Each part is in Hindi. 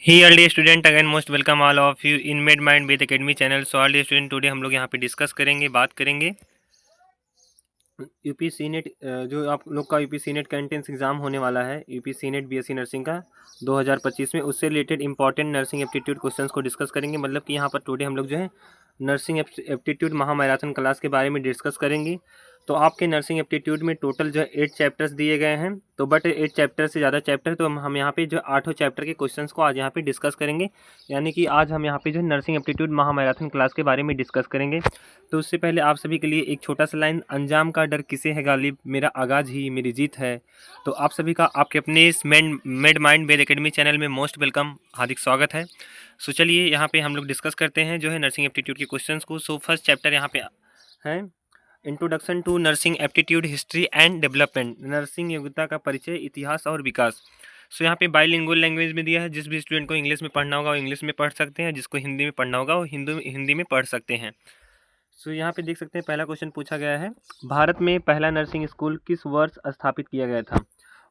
Hey all dear student, again most welcome all of you in Made Mind with Academy channel. So all dear student, today हम लोग यहाँ पे डिस्कस करेंगे, बात करेंगे यूपीसी नेट। जो आप लोग का यूपीसी नेट का एंट्रेंस एग्जाम होने वाला है, यूपीसी नेट बीएससी नर्सिंग का 2025 में, उससे related important nursing aptitude questions को डिस्कस करेंगे। मतलब कि यहाँ पर टुडे हम लोग जो है नर्सिंग एप्टीट्यूड महामैराथन क्लास के बारे में डिस्कस करेंगे। तो आपके नर्सिंग एप्टीट्यूड में टोटल जो है 8 चैप्टर्स दिए गए हैं। तो बट 8 चैप्टर से ज़्यादा चैप्टर, तो हम यहाँ पे जो 8 चैप्टर के क्वेश्चंस को आज यहाँ पे डिस्कस करेंगे। यानी कि आज हम यहाँ पे जो नर्सिंग एप्टीट्यूड महामैराथन क्लास के बारे में डिस्कस करेंगे। तो उससे पहले आप सभी के लिए एक छोटा सा लाइन, अंजाम का डर किसे है गालिब, मेरा आगाज ही मेरी जीत है। तो आप सभी का आपके अपने इस मेड माइंड वेद एकेडमी चैनल में मोस्ट वेलकम, हार्दिक स्वागत है। सो चलिए यहाँ पे हम लोग डिस्कस करते हैं जो है नर्सिंग एप्टीट्यूड के क्वेश्चंस को। सो फर्स्ट चैप्टर यहाँ पे है introduction to nursing aptitude history and development, nursing योग्यता का परिचय, इतिहास और विकास। सो यहाँ पे बाइलिंगुअल लैंग्वेज में दिया है। जिस भी स्टूडेंट को इंग्लिश में पढ़ना होगा वो इंग्लिश में पढ़ सकते हैं, जिसको हिंदी में पढ़ना होगा वो हिंदी में पढ़ सकते हैं। सो यहाँ पे देख सकते हैं पहला क्वेश्चन पूछा गया है, भारत में पहला नर्सिंग स्कूल किस वर्ष स्थापित किया गया था?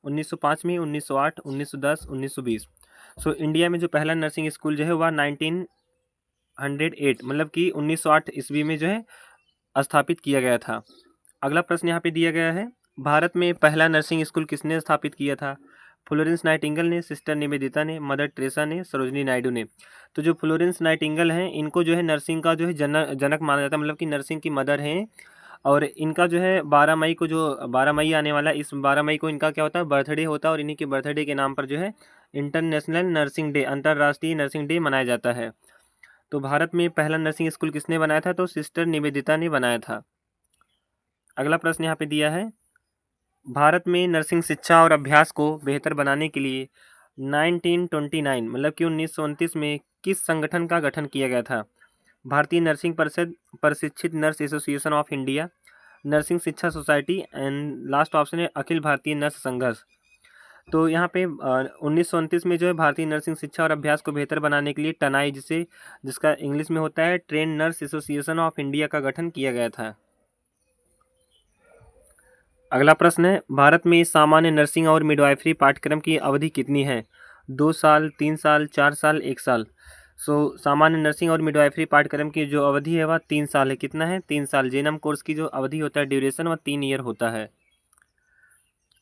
1905 में, 1908, 1910, 1920। सो इंडिया में जो पहला नर्सिंग स्कूल जो है वह 1908 मतलब कि 1908 ईस्वी में जो है स्थापित किया गया था। अगला प्रश्न यहाँ पे दिया गया है, भारत में पहला नर्सिंग स्कूल किसने स्थापित किया था? फ्लोरेंस नाइटिंगेल ने, सिस्टर निवेदिता ने, मदर टेरेसा ने, सरोजनी नायडू ने। तो जो फ्लोरेंस नाइटिंगेल हैं, इनको जो है नर्सिंग का जो है जनक माना जाता है, मतलब कि नर्सिंग की मदर हैं। और इनका जो है 12 मई को, जो 12 मई आने वाला है, इस 12 मई को इनका क्या होता है, बर्थडे होता है। और इन्हीं के बर्थडे के नाम पर जो है इंटरनेशनल नर्सिंग डे, अंतर्राष्ट्रीय नर्सिंग डे मनाया जाता है। तो भारत में पहला नर्सिंग स्कूल किसने बनाया था? तो सिस्टर निवेदिता ने बनाया था। अगला प्रश्न यहाँ पे दिया है, भारत में नर्सिंग शिक्षा और अभ्यास को बेहतर बनाने के लिए 1929 मतलब कि 1929 में किस संगठन का गठन किया गया था? भारतीय नर्सिंग परिषद, प्रशिक्षित nurse association of India, nursing शिक्षा सोसाइटी, एंड लास्ट ऑप्शन है अखिल भारतीय नर्स संघर्ष। तो यहाँ पे 1929 में जो है भारतीय नर्सिंग शिक्षा और अभ्यास को बेहतर बनाने के लिए टनाई, जिसका इंग्लिश में होता है train nurse association of India, का गठन किया गया था। अगला प्रश्न है, भारत में सामान्य नर्सिंग और मिडवाइफरी पाठ्यक्रम की अवधि कितनी है? 2 साल, 3 साल, 4 साल, 1 साल। सामान्य नर्सिंग और मिडवाइफरी पाठ्यक्रम की जो अवधि है वह 3 साल है। कितना है? 3 साल। जेएनएम कोर्स की जो अवधि होता है, ड्यूरेशन, वह 3 ईयर होता है।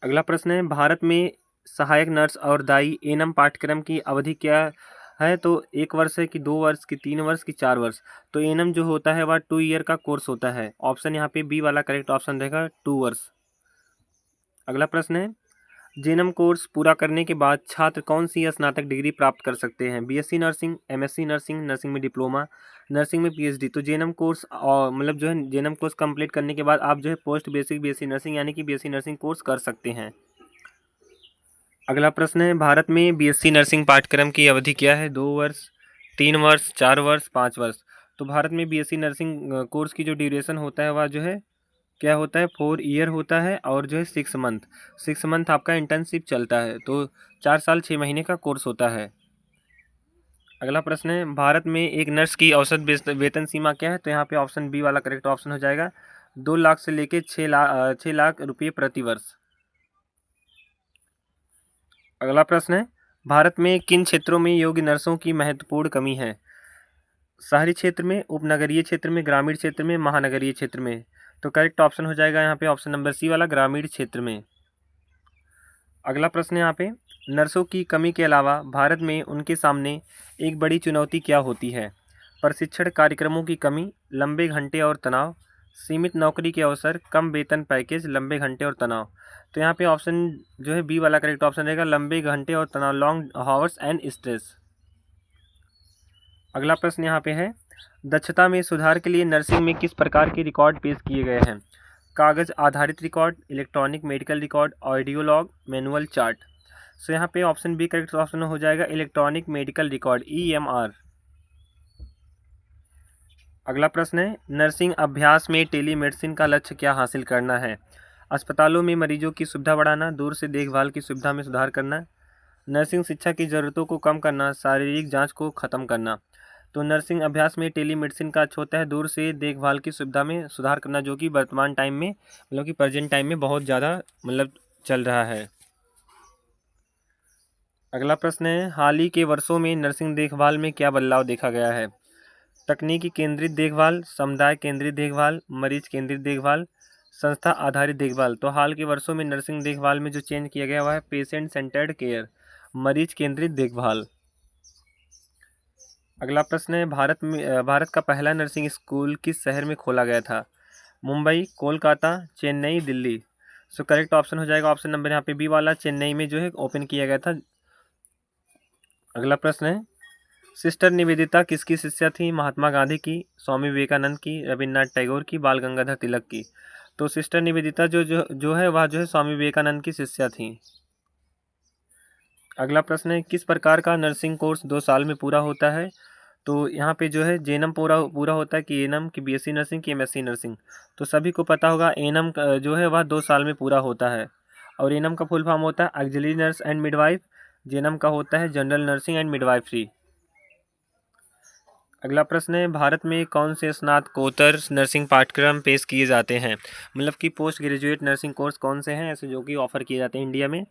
अगला प्रश्न है, भारत में सहायक नर्स और दाई एएनएम पाठ्यक्रम की अवधि क्या है? तो 1 वर्ष है कि 2 वर्ष की 3 वर्ष की 4 वर्ष। तो एएनएम जो होता है वह 2 ईयर का कोर्स होता है। ऑप्शन यहाँ पे बी वाला करेक्ट ऑप्शन रहेगा, 2 वर्ष। अगला प्रश्न है, जेएनएम कोर्स पूरा करने के बाद छात्र कौन सी स्नातक डिग्री प्राप्त कर सकते हैं? BSc nursing, MSc nursing, nursing में डिप्लोमा, नर्सिंग में पीएचडी। तो जेएनएम कोर्स और मतलब जो है जेएनएम कोर्स कंप्लीट करने के बाद आप जो है पोस्ट बेसिक बीएससी नर्सिंग यानी कि बीएससी नर्सिंग कोर्स कर सकते हैं। अगला प्रश्न है, भारत में बीएससी नर्सिंग पाठ्यक्रम की अवधि क्या है? 2 वर्ष, 3 वर्ष, 4 वर्ष, 5 वर्ष। तो भारत में बीएससी नर्सिंग कोर्स की जो ड्यूरेशन होता है वह जो है क्या होता है, 4 ईयर होता है। और जो है 6 मंथ आपका इंटर्नशिप चलता है। तो 4 साल 6 महीने का कोर्स होता है। अगला प्रश्न है, भारत में एक नर्स की औसत वेतन सीमा क्या है? तो यहाँ पे ऑप्शन बी वाला करेक्ट ऑप्शन हो जाएगा, 2 लाख से लेके 6 लाख रुपये प्रति वर्ष। अगला प्रश्न है, भारत में किन क्षेत्रों में योग्य नर्सों की महत्वपूर्ण कमी है? शहरी क्षेत्र में, उपनगरीय क्षेत्र में, ग्रामीण क्षेत्र में, महानगरीय क्षेत्र में। तो करेक्ट ऑप्शन हो जाएगा यहाँ पे ऑप्शन नंबर सी वाला, ग्रामीण क्षेत्र में। अगला प्रश्न है यहाँ पे, नर्सों की कमी के अलावा भारत में उनके सामने एक बड़ी चुनौती क्या होती है? प्रशिक्षण कार्यक्रमों की कमी, लंबे घंटे और तनाव, सीमित नौकरी के अवसर, कम वेतन पैकेज, लंबे घंटे और तनाव। तो यहाँ पे ऑप्शन जो है बी वाला करेक्ट ऑप्शन रहेगा, लंबे घंटे और तनाव, लॉन्ग हावर्स एंड स्ट्रेस। अगला प्रश्न यहाँ पे है, दक्षता में सुधार के लिए नर्सिंग में किस प्रकार के रिकॉर्ड पेश किए गए हैं? कागज आधारित record, electronic medical record, audio log, manual chart. यहाँ पे ऑप्शन बी करेक्ट ऑप्शन हो जाएगा, इलेक्ट्रॉनिक मेडिकल रिकॉर्ड, ईएमआर। अगला प्रश्न है, नर्सिंग अभ्यास में टेलीमेडिसिन का लक्ष्य क्या हासिल करना है? अस्पतालों में मरीजों की सुविधा बढ़ाना, दूर से देखभाल की सुविधा में सुधार करना, नर्सिंग शिक्षा की ज़रूरतों को कम करना, शारीरिक जांच को ख़त्म करना। तो नर्सिंग अभ्यास में टेलीमेडिसिन का अच्छा होता है दूर से देखभाल की सुविधा में सुधार करना, जो कि वर्तमान टाइम में मतलब कि प्रेजेंट टाइम में बहुत ज़्यादा मतलब चल रहा है। अगला प्रश्न है, हाल ही के वर्षों में नर्सिंग देखभाल में क्या बदलाव देखा गया है? तकनीकी केंद्रित देखभाल, समुदाय केंद्रित देखभाल, मरीज केंद्रित देखभाल, संस्था आधारित देखभाल। तो हाल के वर्षों में नर्सिंग देखभाल में जो चेंज किया गया हुआ है पेशेंट सेंटर्ड केयर, मरीज केंद्रित देखभाल। अगला प्रश्न है, भारत का पहला नर्सिंग स्कूल किस शहर में खोला गया था? Mumbai, Kolkata, Chennai, Delhi. So correct option हो जाएगा ऑप्शन नंबर यहाँ पे बी वाला, चेन्नई में जो है ओपन किया गया था। अगला प्रश्न है, सिस्टर निवेदिता किसकी शिष्या थी? महात्मा गांधी की, स्वामी विवेकानंद की, रविन्द्रनाथ टैगोर की, बाल गंगाधर तिलक की। तो सिस्टर निवेदिता जो है वह जो है स्वामी विवेकानंद की शिष्या थी। अगला प्रश्न है, किस प्रकार का नर्सिंग कोर्स 2 साल में पूरा होता है? तो यहाँ पे जो है जेएनएम पूरा पूरा होता है कि एएनएम की, बीएससी नर्सिंग की, एमएससी नर्सिंग। तो सभी को पता होगा एएनएम जो है वह 2 साल में पूरा होता है। और एएनएम का फुल फॉर्म होता है auxiliary nurse and midwife. GNM का होता है जनरल नर्सिंग एंड मिडवाइफरी। अगला प्रश्न है, भारत में कौन से स्नातकोत्तर नर्सिंग पाठ्यक्रम पेश किए जाते हैं? मतलब कि पोस्ट ग्रेजुएट नर्सिंग कोर्स कौन से हैं ऐसे जो कि ऑफर किए जाते हैं इंडिया में?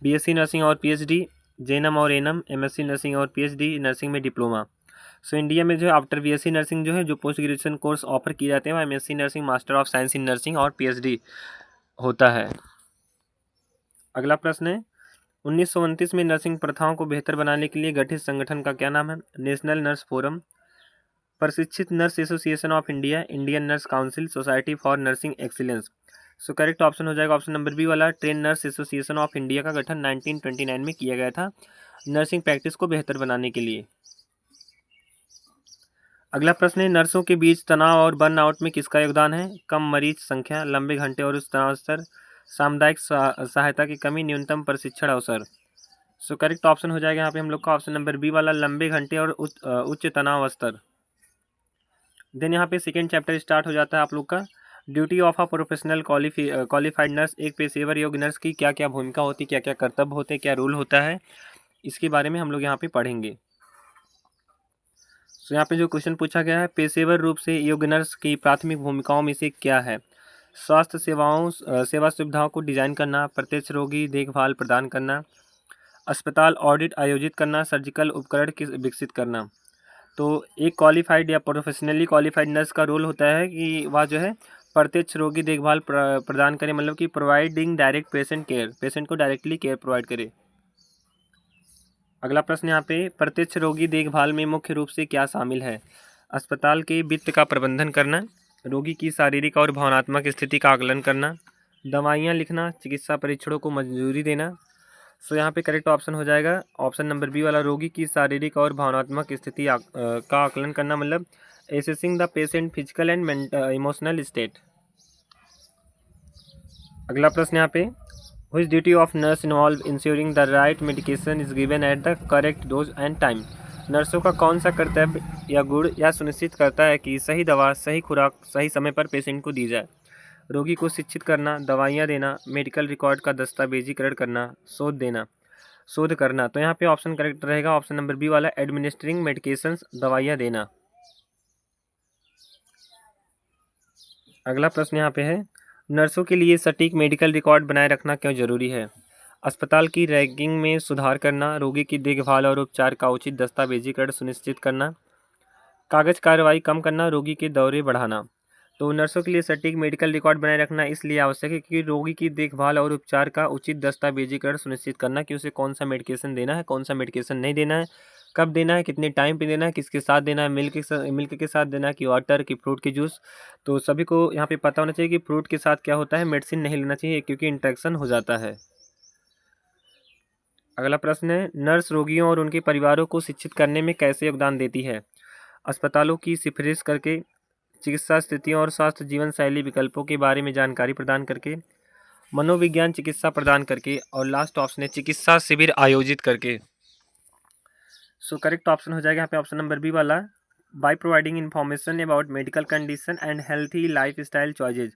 बीएससी नर्सिंग और पीएचडी, जेएनएम और एएनएम, एमएससी नर्सिंग और पीएचडी नर्सिंग में डिप्लोमा। सो इंडिया में जो है आफ्टर बीएससी नर्सिंग जो है जो पोस्ट ग्रेजुएशन कोर्स ऑफर किए जाते हैं वह MSc nursing, master of science in nursing और पीएचडी होता है। अगला प्रश्न है, 1929 में नर्सिंग प्रथाओं को बेहतर बनाने के लिए गठित संगठन का क्या नाम है? नेशनल नर्स फोरम, प्रशिक्षित nurse association of India, Indian nurse council, society for nursing excellence. So correct option हो जाएगा ऑप्शन नंबर बी वाला, train nurse association of India का गठन 1929 में किया गया था नर्सिंग प्रैक्टिस को बेहतर बनाने के लिए। अगला प्रश्न है, नर्सों के बीच तनाव और बर्नआउट में किसका योगदान है? कम मरीज संख्या, लंबे घंटे और उच्च तनाव स्तर, सामुदायिक सहायता की कमी, न्यूनतम प्रशिक्षण अवसर। सो करेक्ट ऑप्शन हो जाएगा यहाँ पे हम लोग का ऑप्शन नंबर बी वाला, लंबे घंटे और उच्च तनाव स्तर। देन यहाँ पे सेकेंड चैप्टर स्टार्ट हो जाता है आप लोग का, duty of a professional qualified nurse. एक पेशेवर योग्य नर्स की क्या क्या भूमिका होती है, क्या क्या कर्तव्य होते हैं, क्या रूल होता है, इसके बारे में हम लोग यहाँ पे पढ़ेंगे। तो यहाँ पे जो क्वेश्चन पूछा गया है, पेशेवर रूप से योग्य नर्स की प्राथमिक भूमिकाओं में से क्या है? स्वास्थ्य सेवा सुविधाओं को डिजाइन करना, प्रत्यक्ष रोगी देखभाल प्रदान करना, अस्पताल ऑडिट आयोजित करना, सर्जिकल उपकरण विकसित करना। तो एक क्वालिफाइड या प्रोफेशनली क्वालिफाइड नर्स का रोल होता है कि वह जो है प्रत्यक्ष रोगी देखभाल प्रदान करे, मतलब कि providing direct patient care, patient को डायरेक्टली केयर प्रोवाइड करे। अगला प्रश्न यहाँ पे, प्रत्यक्ष रोगी देखभाल में मुख्य रूप से क्या शामिल है? अस्पताल के वित्त का प्रबंधन करना, रोगी की शारीरिक और भावनात्मक स्थिति का आकलन करना, दवाइयाँ लिखना, चिकित्सा परीक्षणों को मंजूरी देना। सो यहाँ पे करेक्ट ऑप्शन हो जाएगा ऑप्शन नंबर बी वाला, रोगी की शारीरिक और भावनात्मक स्थिति का आकलन करना, मतलब assessing the patient physical and emotional state. अगला प्रश्न यहाँ पे, Which duty of nurse involve ensuring the right medication is given at the correct dose and time? नर्सों का कौन सा कर्तव्य या गुण यह सुनिश्चित करता है कि सही दवा, सही खुराक सही समय पर पेशेंट को दी जाए? रोगी को शिक्षित करना, दवाइयाँ देना, मेडिकल रिकॉर्ड का दस्तावेजीकरण करना, शोध करना। तो यहाँ पे ऑप्शन करेक्ट रहेगा ऑप्शन नंबर बी वाला, एडमिनिस्ट्रिंग मेडिकेशंस, दवाइयाँ देना। अगला प्रश्न यहाँ पे है, नर्सों के लिए सटीक मेडिकल रिकॉर्ड बनाए रखना क्यों जरूरी है? अस्पताल की रैंकिंग में सुधार करना, रोगी की देखभाल और उपचार का उचित दस्तावेजीकरण सुनिश्चित करना, कागज कार्रवाई कम करना, रोगी के दौरे बढ़ाना। तो नर्सों के लिए सटीक मेडिकल रिकॉर्ड बनाए रखना इसलिए आवश्यक है क्योंकि रोगी की देखभाल और उपचार का उचित दस्तावेजीकरण सुनिश्चित करना कि उसे कौन सा मेडिकेशन देना है, कौन सा मेडिकेशन नहीं देना है, कब देना है, कितने टाइम पे देना है, किसके साथ देना है, मिल्क के साथ देना है कि वाटर की, फ्रूट की जूस। तो सभी को यहाँ पे पता होना चाहिए कि फ्रूट के साथ क्या होता है, मेडिसिन नहीं लेना चाहिए क्योंकि इंट्रैक्शन हो जाता है। अगला प्रश्न है, नर्स रोगियों और उनके परिवारों को शिक्षित करने में कैसे योगदान देती है? अस्पतालों की सिफारिश करके, चिकित्सा स्थितियों और स्वास्थ्य जीवन शैली विकल्पों के बारे में जानकारी प्रदान करके, मनोविज्ञान चिकित्सा प्रदान करके, और लास्ट ऑप्शन है चिकित्सा शिविर आयोजित करके। सो करेक्ट ऑप्शन हो जाएगा यहाँ पे ऑप्शन नंबर बी वाला, by providing information about medical condition and healthy life style choices,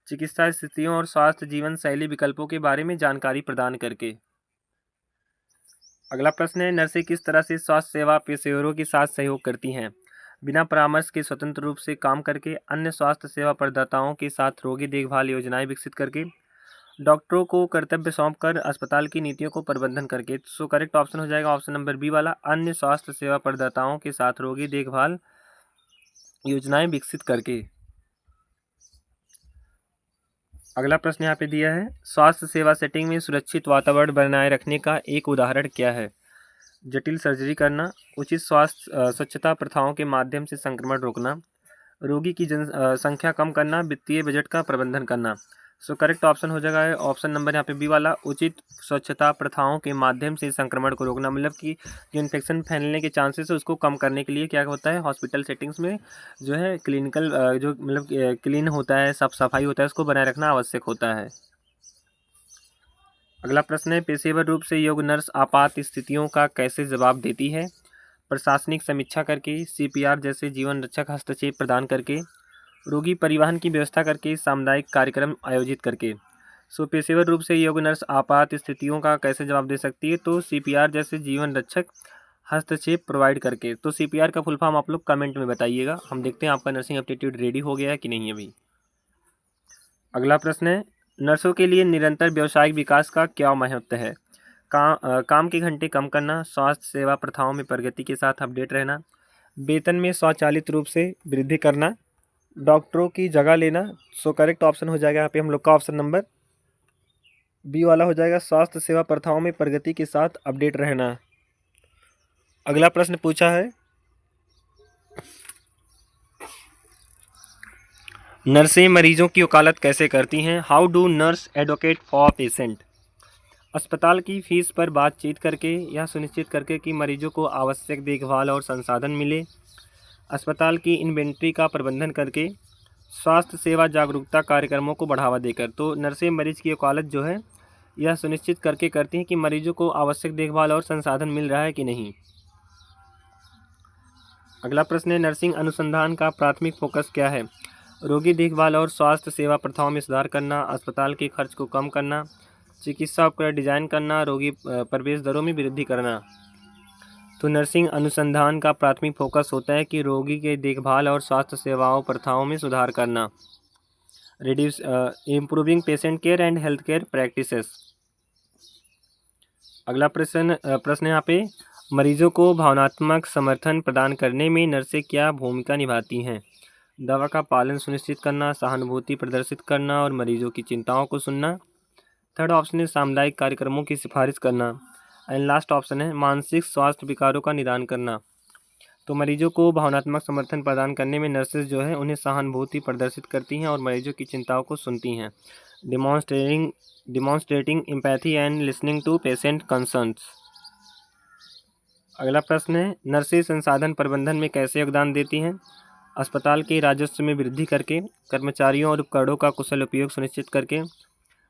चिकित्सा स्थितियों और स्वास्थ्य जीवन शैली विकल्पों के बारे में जानकारी प्रदान करके। अगला प्रश्न है, नर्सें किस तरह से स्वास्थ्य सेवा पेशेवरों के साथ सहयोग करती हैं? बिना परामर्श के स्वतंत्र रूप से काम करके, अन्य स्वास्थ्य सेवा प्रदाताओं के साथ रोगी देखभाल योजनाएं विकसित करके, डॉक्टरों को कर्तव्य सौंपकर अस्पताल की नीतियों को प्रबंधन करके। सो करेक्ट ऑप्शन हो जाएगा ऑप्शन नंबर बी वाला, अन्य स्वास्थ्य सेवा प्रदाताओं के साथ रोगी देखभाल योजनाएं विकसित करके। अगला प्रश्न यहाँ पे दिया है, स्वास्थ्य सेवा सेटिंग में सुरक्षित वातावरण बनाए रखने का एक उदाहरण क्या है? जटिल सर्जरी करना, उचित स्वास्थ्य स्वच्छता प्रथाओं के माध्यम से संक्रमण रोकना, रोगी की संख्या कम करना, वित्तीय बजट का प्रबंधन करना। सो करेक्ट ऑप्शन हो जाएगा ऑप्शन नंबर यहाँ पे बी वाला, उचित स्वच्छता प्रथाओं के माध्यम से संक्रमण को रोकना। मतलब कि जो इन्फेक्शन फैलने के चांसेस है उसको कम करने के लिए क्या होता है, हॉस्पिटल सेटिंग्स में जो है क्लिनिकल जो मतलब क्लीन होता है, साफ सफाई होता है, उसको बनाए रखना आवश्यक होता है। अगला प्रश्न है, पेशेवर रूप से योग्य नर्स आपात स्थितियों का कैसे जवाब देती है? प्रशासनिक समीक्षा करके, सीपीआर जैसे जीवन रक्षक हस्तक्षेप प्रदान करके, रोगी परिवहन की व्यवस्था करके, सामुदायिक कार्यक्रम आयोजित करके। सो पेशेवर रूप से योग्य नर्स आपात स्थितियों का कैसे जवाब दे सकती है? तो सीपीआर जैसे जीवन रक्षक हस्तक्षेप प्रोवाइड करके। तो सीपीआर का फुल फॉर्म आप लोग कमेंट में बताइएगा। हम देखते हैं आपका नर्सिंग एप्टीट्यूड रेडी हो गया है कि नहीं अभी। अगला प्रश्न है, नर्सों के लिए निरंतर व्यावसायिक विकास का क्या महत्व है? काम के घंटे कम करना, स्वास्थ्य सेवा प्रथाओं में प्रगति के साथ अपडेट रहना, वेतन में स्वचालित रूप से वृद्धि करना, डॉक्टरों की जगह लेना। सो करेक्ट ऑप्शन हो जाएगा यहाँ पे हम लोग का ऑप्शन नंबर बी वाला हो जाएगा, स्वास्थ्य सेवा प्रथाओं में प्रगति के साथ अपडेट रहना। अगला प्रश्न पूछा है, नर्सें मरीजों की वकालत कैसे करती हैं? How do nurse advocate for patient? अस्पताल की फीस पर बातचीत करके, यह सुनिश्चित करके कि मरीजों को आवश्यक देखभाल और संसाधन मिले, अस्पताल की इन्वेंट्री का प्रबंधन करके, स्वास्थ्य सेवा जागरूकता कार्यक्रमों को बढ़ावा देकर। तो नर्सें मरीज की वकालत जो है यह सुनिश्चित करके करती हैं कि मरीजों को आवश्यक देखभाल और संसाधन मिल रहा है कि नहीं। अगला प्रश्न है, नर्सिंग अनुसंधान का प्राथमिक फोकस क्या है? रोगी देखभाल और स्वास्थ्य सेवा प्रथाओं में सुधार करना, अस्पताल के खर्च को कम करना, चिकित्सा उपकरण डिजाइन करना, रोगी प्रवेश दरों में वृद्धि करना। तो नर्सिंग अनुसंधान का प्राथमिक फोकस होता है कि रोगी के देखभाल और स्वास्थ्य सेवाओं प्रथाओं में सुधार करना, reduce improving patient care and health care practices. अगला प्रश्न यहाँ पे, मरीजों को भावनात्मक समर्थन प्रदान करने में नर्सें क्या भूमिका निभाती हैं? दवा का पालन सुनिश्चित करना, सहानुभूति प्रदर्शित करना और मरीजों की चिंताओं को सुनना। थर्ड ऑप्शन है सामुदायिक कार्यक्रमों की सिफारिश करना। एंड लास्ट ऑप्शन है मानसिक स्वास्थ्य विकारों का निदान करना। तो मरीजों को भावनात्मक समर्थन प्रदान करने में नर्सेज जो है उन्हें सहानुभूति प्रदर्शित करती हैं और मरीजों की चिंताओं को सुनती हैं, demonstrating empathy and listening to patient concerns. अगला प्रश्न है, नर्सेज संसाधन प्रबंधन में कैसे योगदान देती हैं? अस्पताल के राजस्व में वृद्धि करके, कर्मचारियों और उपकरणों का कुशल उपयोग सुनिश्चित करके,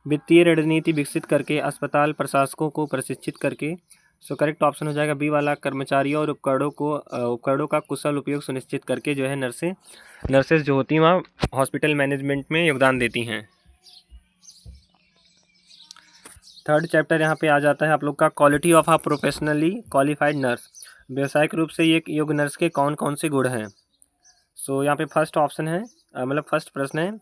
वित्तीय रणनीति विकसित करके, अस्पताल प्रशासकों को प्रशिक्षित करके। सो करेक्ट ऑप्शन हो जाएगा बी वाला, कर्मचारियों और उपकरणों का कुशल उपयोग सुनिश्चित करके जो है नर्सेज जो होती हैं वहाँ हॉस्पिटल मैनेजमेंट में योगदान देती हैं। थर्ड चैप्टर यहाँ पे आ जाता है आप लोग का, quality of a professionally qualified nurse. व्यावसायिक रूप से एक योग्य नर्स के कौन कौन से गुण हैं? सो यहाँ पे फर्स्ट ऑप्शन है फर्स्ट प्रश्न है,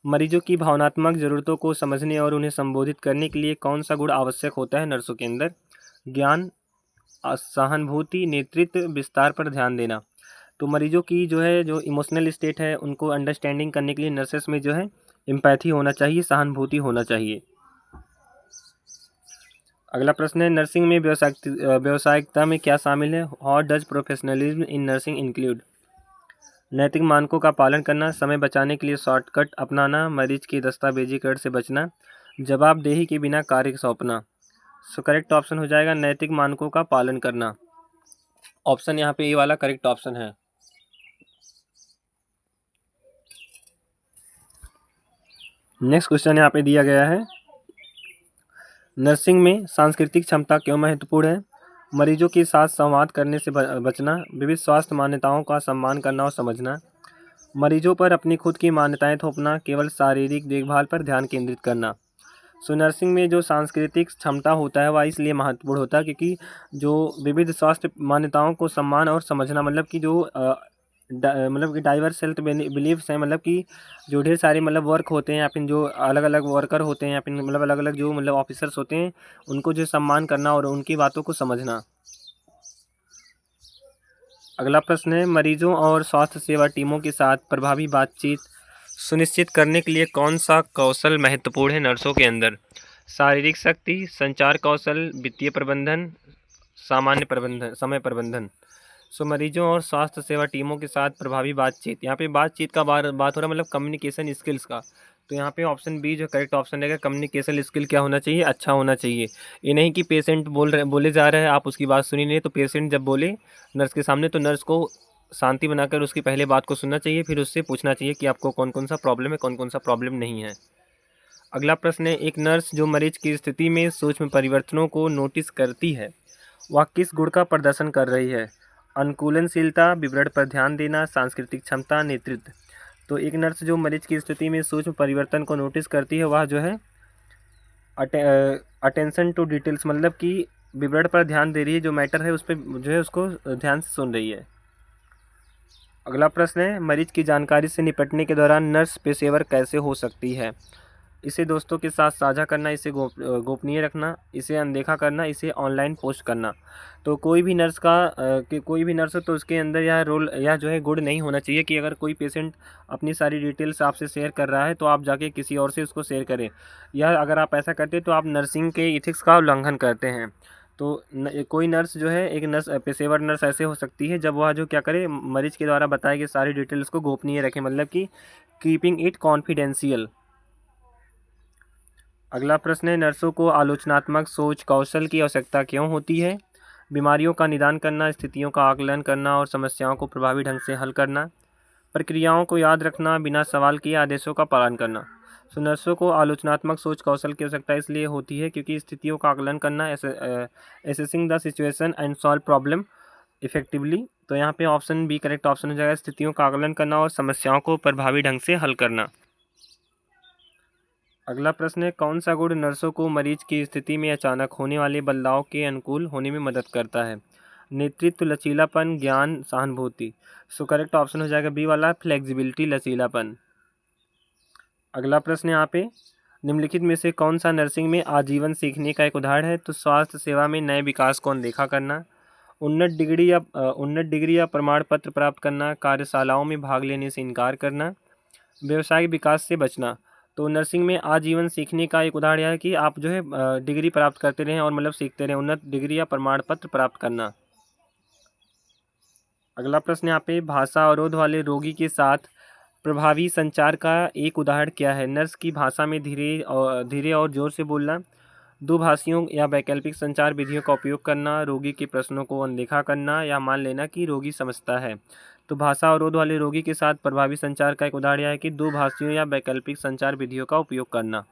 मरीजों की भावनात्मक ज़रूरतों को समझने और उन्हें संबोधित करने के लिए कौन सा गुण आवश्यक होता है नर्सों के अंदर? ज्ञान, सहानुभूति, नेतृत्व, विस्तार पर ध्यान देना। तो मरीजों की जो है जो इमोशनल स्टेट है उनको अंडरस्टैंडिंग करने के लिए नर्सेस में जो है एम्पैथी होना चाहिए, सहानुभूति होना चाहिए। अगला प्रश्न है, नर्सिंग में व्यावसायिकता में क्या शामिल है? What does professionalism in nursing include? नैतिक मानकों का पालन करना, समय बचाने के लिए शॉर्टकट अपनाना, मरीज की दस्तावेजीकरण से बचना, जवाबदेही के बिना कार्य सौंपना। सो करेक्ट ऑप्शन हो जाएगा नैतिक मानकों का पालन करना। ऑप्शन यहाँ पे ए वाला करेक्ट ऑप्शन है। नेक्स्ट क्वेश्चन यहाँ पे दिया गया है, नर्सिंग में सांस्कृतिक क्षमता क्यों महत्वपूर्ण है? मरीजों के साथ संवाद करने से बचना, विविध स्वास्थ्य मान्यताओं का सम्मान करना और समझना, मरीजों पर अपनी खुद की मान्यताएं थोपना, केवल शारीरिक देखभाल पर ध्यान केंद्रित करना। सो नर्सिंग में जो सांस्कृतिक क्षमता होता है वह इसलिए महत्वपूर्ण होता है क्योंकि जो विविध स्वास्थ्य मान्यताओं को सम्मान और समझना, मतलब कि जो मतलब कि डाइवर्स हेल्थ बिलीव्स हैं, मतलब कि जो ढेर सारे मतलब वर्क होते हैं या फिर जो अलग अलग वर्कर होते हैं या फिर मतलब अलग अलग जो मतलब ऑफिसर्स होते हैं, उनको जो सम्मान करना और उनकी बातों को समझना। अगला प्रश्न है, मरीजों और स्वास्थ्य सेवा टीमों के साथ प्रभावी बातचीत सुनिश्चित करने के लिए कौन सा कौशल महत्वपूर्ण है नर्सों के अंदर? शारीरिक शक्ति, संचार कौशल, वित्तीय प्रबंधन, सामान्य प्रबंधन, समय प्रबंधन। सो मरीजों और स्वास्थ्य सेवा टीमों के साथ प्रभावी बातचीत, यहाँ पे बातचीत का बात हो रहा है, मतलब कम्युनिकेशन स्किल्स का। तो यहाँ पे ऑप्शन बी जो करेक्ट ऑप्शन रहेगा, कम्युनिकेशन स्किल क्या होना चाहिए? अच्छा होना चाहिए। ये नहीं कि पेशेंट बोले जा रहे हैं, आप उसकी बात सुनी नहीं, तो पेशेंट जब बोले नर्स के सामने तो नर्स को शांति बनाकर उसकी पहले बात को सुनना चाहिए, फिर उससे पूछना चाहिए कि आपको कौन कौन सा प्रॉब्लम है, कौन कौन सा प्रॉब्लम नहीं है। अगला प्रश्न है, एक नर्स जो मरीज की स्थिति में सूक्ष्म परिवर्तनों को नोटिस करती है, वह किस गुण का प्रदर्शन कर रही है? अनुकूलनशीलता, विवरण पर ध्यान देना, सांस्कृतिक क्षमता, नेतृत्व। तो एक नर्स जो मरीज की स्थिति में सूक्ष्म परिवर्तन को नोटिस करती है, वह जो है अटेंशन टू डिटेल्स, मतलब कि विवरण पर ध्यान दे रही है, जो मैटर है उस पर जो है उसको ध्यान से सुन रही है। अगला प्रश्न है, मरीज की जानकारी से निपटने के दौरान नर्स पेशेवर कैसे हो सकती है? इसे दोस्तों के साथ साझा करना, इसे गोपनीय रखना, इसे अनदेखा करना, इसे ऑनलाइन पोस्ट करना। तो कोई भी नर्स कि कोई भी नर्स हो तो उसके अंदर यह रोल या जो है गुण नहीं होना चाहिए कि अगर कोई पेशेंट अपनी सारी डिटेल्स आपसे शेयर कर रहा है तो आप जाके किसी और से उसको शेयर करें, या अगर आप ऐसा करते तो आप नर्सिंग के इथिक्स का उल्लंघन करते हैं। तो कोई नर्स जो है, एक नर्स पेशेवर नर्स ऐसे हो सकती है जब वह जो क्या करे, मरीज के द्वारा बताए गए सारी डिटेल्स को गोपनीय रखे, मतलब कि कीपिंग इट कॉन्फिडेंशियल। अगला प्रश्न है, नर्सों को आलोचनात्मक सोच कौशल की आवश्यकता क्यों होती है? बीमारियों का निदान करना, स्थितियों का आकलन करना और समस्याओं को प्रभावी ढंग से हल करना, प्रक्रियाओं को याद रखना, बिना सवाल किए आदेशों का पालन करना। सो नर्सों को आलोचनात्मक सोच कौशल की आवश्यकता इसलिए होती है क्योंकि स्थितियों का आकलन करना, assessing the situation and solve problem effectively. तो यहाँ पे ऑप्शन बी करेक्ट ऑप्शन हो जाएगा, स्थितियों का आकलन करना और समस्याओं को प्रभावी ढंग से हल करना। अगला प्रश्न है, कौन सा गुण नर्सों को मरीज की स्थिति में अचानक होने वाले बदलाव के अनुकूल होने में मदद करता है? नेतृत्व, लचीलापन, ज्ञान, सहानुभूति। सो करेक्ट ऑप्शन हो जाएगा बी वाला, फ्लेक्सिबिलिटी, लचीलापन। अगला प्रश्न यहाँ पे, निम्नलिखित में से कौन सा नर्सिंग में आजीवन सीखने का एक उदाहरण है? तो स्वास्थ्य सेवा में नए विकास को अनदेखा करना, उन्नत डिग्री या प्रमाण पत्र प्राप्त करना, कार्यशालाओं में भाग लेने से इनकार करना, व्यवसायिक विकास से बचना। तो नर्सिंग में आजीवन सीखने का एक उदाहरण यह है कि आप जो है डिग्री प्राप्त करते रहें और मतलब सीखते रहें, उन्नत डिग्री या प्रमाण पत्र प्राप्त करना। अगला प्रश्न यहाँ पे, भाषा अवरोध वाले रोगी के साथ प्रभावी संचार का एक उदाहरण क्या है? नर्स की भाषा में धीरे और जोर से बोलना, दुभाषियों या वैकल्पिक संचार विधियों का उपयोग करना, रोगी के प्रश्नों को अनदेखा करना या मान लेना कि रोगी समझता है। तो भाषा अवरोध वाले रोगी के साथ प्रभावी संचार का एक उदाहरण यह है कि दुभाषियों या वैकल्पिक संचार विधियों का उपयोग करना।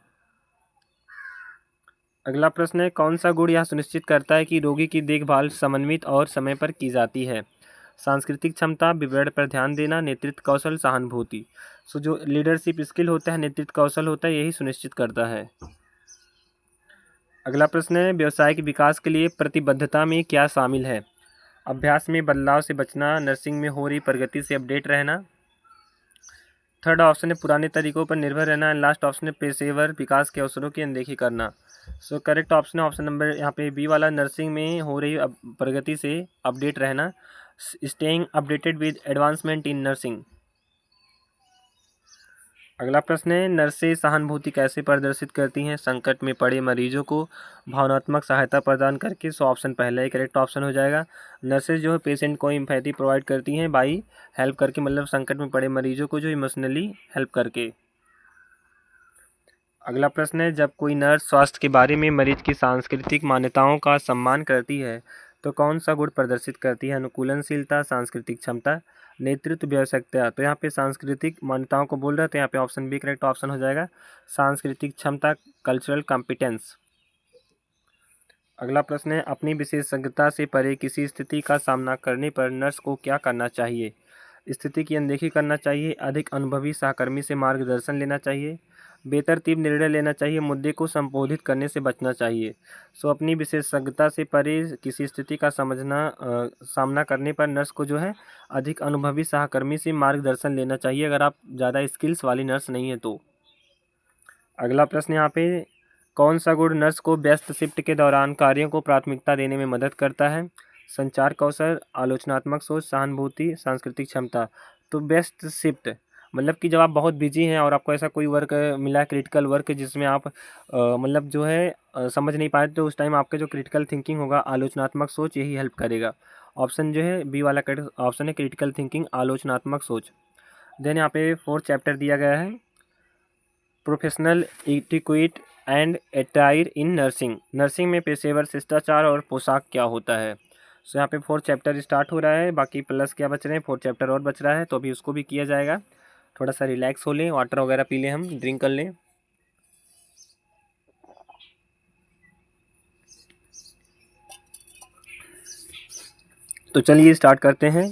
अगला प्रश्न है, कौन सा गुण यह सुनिश्चित करता है कि रोगी की देखभाल समन्वित और समय पर की जाती है? सांस्कृतिक क्षमता, विवरण पर ध्यान देना, नेतृत्व कौशल, सहानुभूति। सो जो लीडरशिप स्किल होता है, नेतृत्व कौशल होता है, यही सुनिश्चित करता है। अगला प्रश्न है, व्यवसायिक विकास के लिए प्रतिबद्धता में क्या शामिल है? अभ्यास में बदलाव से बचना, नर्सिंग में हो रही प्रगति से अपडेट रहना, थर्ड ऑप्शन है पुराने तरीकों पर निर्भर रहना, एंड लास्ट ऑप्शन है पेशेवर विकास के अवसरों की अनदेखी करना। सो करेक्ट ऑप्शन है ऑप्शन नंबर यहाँ पे बी वाला, नर्सिंग में हो रही प्रगति से अपडेट रहना, staying updated with advancement in nursing. अगला प्रश्न है, नर्सें सहानुभूति कैसे प्रदर्शित करती हैं? संकट में पड़े मरीजों को भावनात्मक सहायता प्रदान करके। सो ऑप्शन पहला ही करेक्ट ऑप्शन हो जाएगा। नर्सेज जो है पेशेंट को एम्पैथी प्रोवाइड करती हैं बाई हेल्प करके, मतलब संकट में पड़े मरीजों को जो इमोशनली हेल्प करके। अगला प्रश्न है, जब कोई नर्स स्वास्थ्य के बारे में मरीज की सांस्कृतिक मान्यताओं का सम्मान करती है तो कौन सा गुण प्रदर्शित करती है? अनुकूलनशीलता, सांस्कृतिक क्षमता, नेतृत्व, व्यावसायिकता। तो यहाँ पे सांस्कृतिक मान्यताओं को बोल रहे हैं, तो यहाँ पे ऑप्शन बी करेक्ट ऑप्शन हो जाएगा, सांस्कृतिक क्षमता, कल्चरल कॉम्पिटेंस। अगला प्रश्न है, अपनी विशेषज्ञता से परे किसी स्थिति का सामना करने पर नर्स को क्या करना चाहिए? स्थिति की अनदेखी करना चाहिए, अधिक अनुभवी सहकर्मी से मार्गदर्शन लेना चाहिए, बेतरतीब निर्णय लेना चाहिए, मुद्दे को संबोधित करने से बचना चाहिए। सो अपनी विशेषज्ञता से परे किसी स्थिति का सामना करने पर नर्स को जो है अधिक अनुभवी सहकर्मी से मार्गदर्शन लेना चाहिए, अगर आप ज़्यादा स्किल्स वाली नर्स नहीं है तो। अगला प्रश्न यहाँ पे, कौन सा गुण नर्स को व्यस्त शिफ्ट के दौरान कार्यों को प्राथमिकता देने में मदद करता है? संचार कौशल, आलोचनात्मक सोच, सहानुभूति, सांस्कृतिक क्षमता। तो व्यस्त शिफ्ट मतलब कि जब आप बहुत बिजी हैं और आपको ऐसा कोई वर्क मिला, क्रिटिकल वर्क, जिसमें आप मतलब जो है समझ नहीं पाए, तो उस टाइम आपका जो क्रिटिकल थिंकिंग होगा, आलोचनात्मक सोच, यही हेल्प करेगा। ऑप्शन जो है बी वाला करेक्ट ऑप्शन है, क्रिटिकल थिंकिंग, आलोचनात्मक सोच। देन यहाँ पे 4th चैप्टर दिया गया है, professional etiquette and attire in nursing. Nursing में पेशेवर शिष्टाचार और पोशाक क्या होता है? सो यहाँ पे 4th चैप्टर स्टार्ट हो रहा है, बाकी प्लस क्या बच रहे हैं, 4th चैप्टर और बच रहा है, तो अभी उसको भी किया जाएगा। थोड़ा सा रिलैक्स हो लें, वाटर वगैरह पी लें, हम ड्रिंक कर लें। तो चलिए स्टार्ट करते हैं।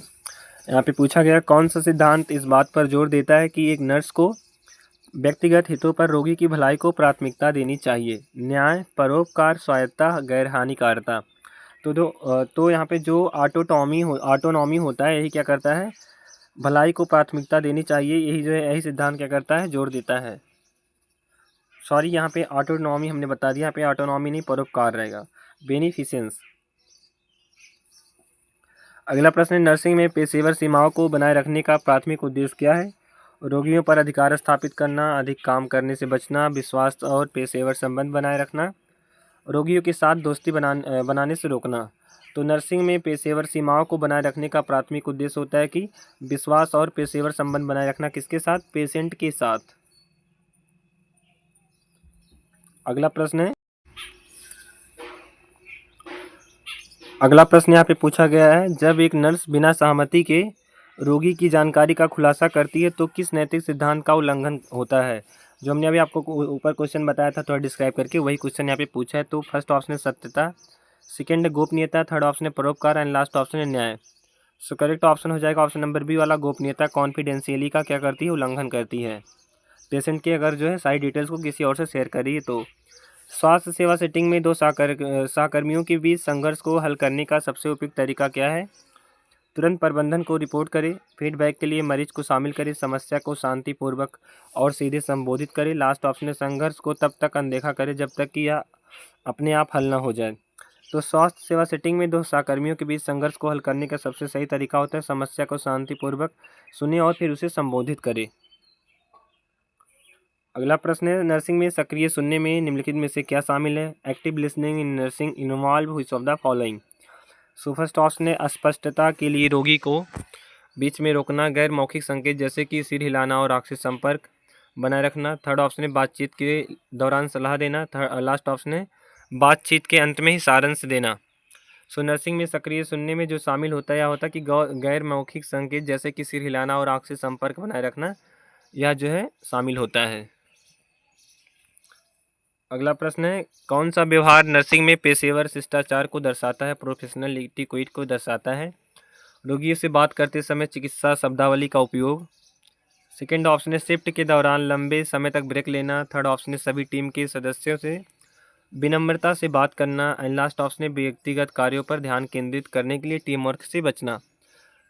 यहाँ पे पूछा गया, कौन सा सिद्धांत इस बात पर जोर देता है कि एक नर्स को व्यक्तिगत हितों पर रोगी की भलाई को प्राथमिकता देनी चाहिए? न्याय, परोपकार, स्वायत्तता, गैर हानिकारता। तो यहाँ पे जो ऑटोनॉमी होता है, यही क्या करता है, भलाई को प्राथमिकता देनी चाहिए, यही जो है यही सिद्धांत क्या करता है, जोर देता है। सॉरी, यहाँ पे ऑटोनॉमी हमने बता दिया, यहाँ पे ऑटोनॉमी नहीं, परोपकार रहेगा, बेनिफिसेंस। अगला प्रश्न है, नर्सिंग में पेशेवर सीमाओं को बनाए रखने का प्राथमिक उद्देश्य क्या है? रोगियों पर अधिकार स्थापित करना, अधिक काम करने से बचना, विश्वास और पेशेवर संबंध बनाए रखना, रोगियों के साथ दोस्ती बनाने से रोकना। तो नर्सिंग में पेशेवर सीमाओं को बनाए रखने का प्राथमिक उद्देश्य होता है कि विश्वास और पेशेवर संबंध बनाए रखना, किसके साथ, पेशेंट के साथ। अगला प्रश्न है, अगला प्रश्न यहाँ पे पूछा गया है, जब एक नर्स बिना सहमति के रोगी की जानकारी का खुलासा करती है तो किस नैतिक सिद्धांत का उल्लंघन होता है? जो हमने अभी आपको ऊपर क्वेश्चन बताया था थोड़ा डिस्क्राइब करके, वही क्वेश्चन यहाँ पे पूछा है। तो फर्स्ट ऑप्शन है सत्यता, सेकंड है गोपनीयता, थर्ड ऑप्शन है परोपकार एंड लास्ट ऑप्शन है न्याय। सो करेक्ट ऑप्शन हो जाएगा ऑप्शन नंबर बी वाला, गोपनीयता, कॉन्फिडेंशियली का क्या करती है, उल्लंघन करती है, पेशेंट के अगर जो है सारी डिटेल्स को किसी और से शेयर करिए तो। स्वास्थ्य सेवा सेटिंग में दो सहकर्मियों के बीच संघर्ष को हल करने का सबसे उपयुक्त तरीका क्या है? तुरंत प्रबंधन को रिपोर्ट करें, फीडबैक के लिए मरीज को शामिल करें, समस्या को शांतिपूर्वक और सीधे संबोधित करें, लास्ट ऑप्शन है संघर्ष को तब तक अनदेखा करें जब तक कि यह अपने आप हल न हो जाए। तो स्वास्थ्य सेवा सेटिंग में दो सहकर्मियों के बीच संघर्ष को हल करने का सबसे सही तरीका होता है समस्या को शांतिपूर्वक सुने और फिर उसे संबोधित करें। अगला प्रश्न है, नर्सिंग में सक्रिय सुनने में निम्नलिखित में से क्या शामिल है? Active listening in nursing involve which of the following? So first option है अस्पष्टता के लिए रोगी को बीच में रोकना, गैर मौखिक संकेत जैसे कि सिर हिलाना और आंख से संपर्क बनाए रखना। थर्ड ऑप्शन है बातचीत के दौरान सलाह देना। लास्ट ऑप्शन है बातचीत के अंत में ही सारांश देना। सो नर्सिंग में सक्रिय सुनने में जो शामिल होता है यह होता है कि गैर मौखिक संकेत जैसे कि सिर हिलाना और आंख से संपर्क बनाए रखना, यह जो है शामिल होता है। अगला प्रश्न है, कौन सा व्यवहार नर्सिंग में पेशेवर शिष्टाचार को दर्शाता है, प्रोफेशनल इटिक्वेट को दर्शाता है? रोगियों से बात करते समय चिकित्सा शब्दावली का उपयोग। सेकेंड ऑप्शन है शिफ्ट के दौरान लंबे समय तक ब्रेक लेना। थर्ड ऑप्शन है सभी टीम के सदस्यों से विनम्रता से बात करना एंड लास्ट ऑप्शन है व्यक्तिगत कार्यों पर ध्यान केंद्रित करने के लिए टीम वर्क से बचना।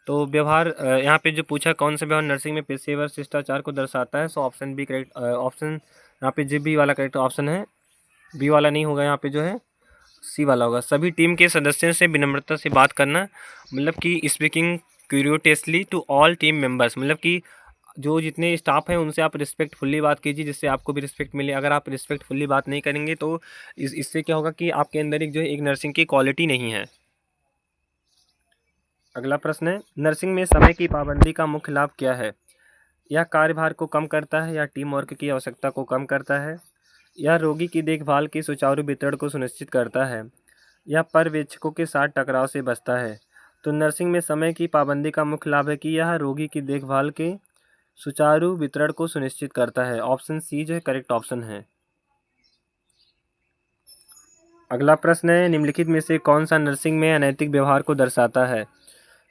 तो व्यवहार यहाँ पे जो पूछा कौन सा व्यवहार नर्सिंग में पेशेवर शिष्टाचार को दर्शाता है, so option B correct option यहाँ पे जी बी वाला करेक्ट ऑप्शन है। बी वाला नहीं होगा, यहाँ पे जो है सी वाला होगा, सभी टीम के सदस्यों से विनम्रता से बात करना, मतलब कि speaking curiously to all team members, मतलब कि जो जितने स्टाफ हैं उनसे आप रिस्पेक्टफुल्ली बात कीजिए जिससे आपको भी रिस्पेक्ट मिले। अगर आप रिस्पेक्टफुल्ली बात नहीं करेंगे तो इससे क्या होगा कि आपके अंदर एक जो है एक नर्सिंग की क्वालिटी नहीं है। अगला प्रश्न है, नर्सिंग में समय की पाबंदी का मुख्य लाभ क्या है? यह कार्यभार को कम करता है या टीम वर्क की आवश्यकता को कम करता है? यह रोगी की देखभाल के सुचारू वितरण को सुनिश्चित करता है? यह पर्यवेक्षकों के साथ टकराव से बचता है? तो नर्सिंग में समय की पाबंदी का मुख्य लाभ है कि यह रोगी की देखभाल के सुचारू वितरण को सुनिश्चित करता है। ऑप्शन सी जो है करेक्ट ऑप्शन है। अगला प्रश्न है, निम्नलिखित में से कौन सा नर्सिंग में अनैतिक व्यवहार को दर्शाता है?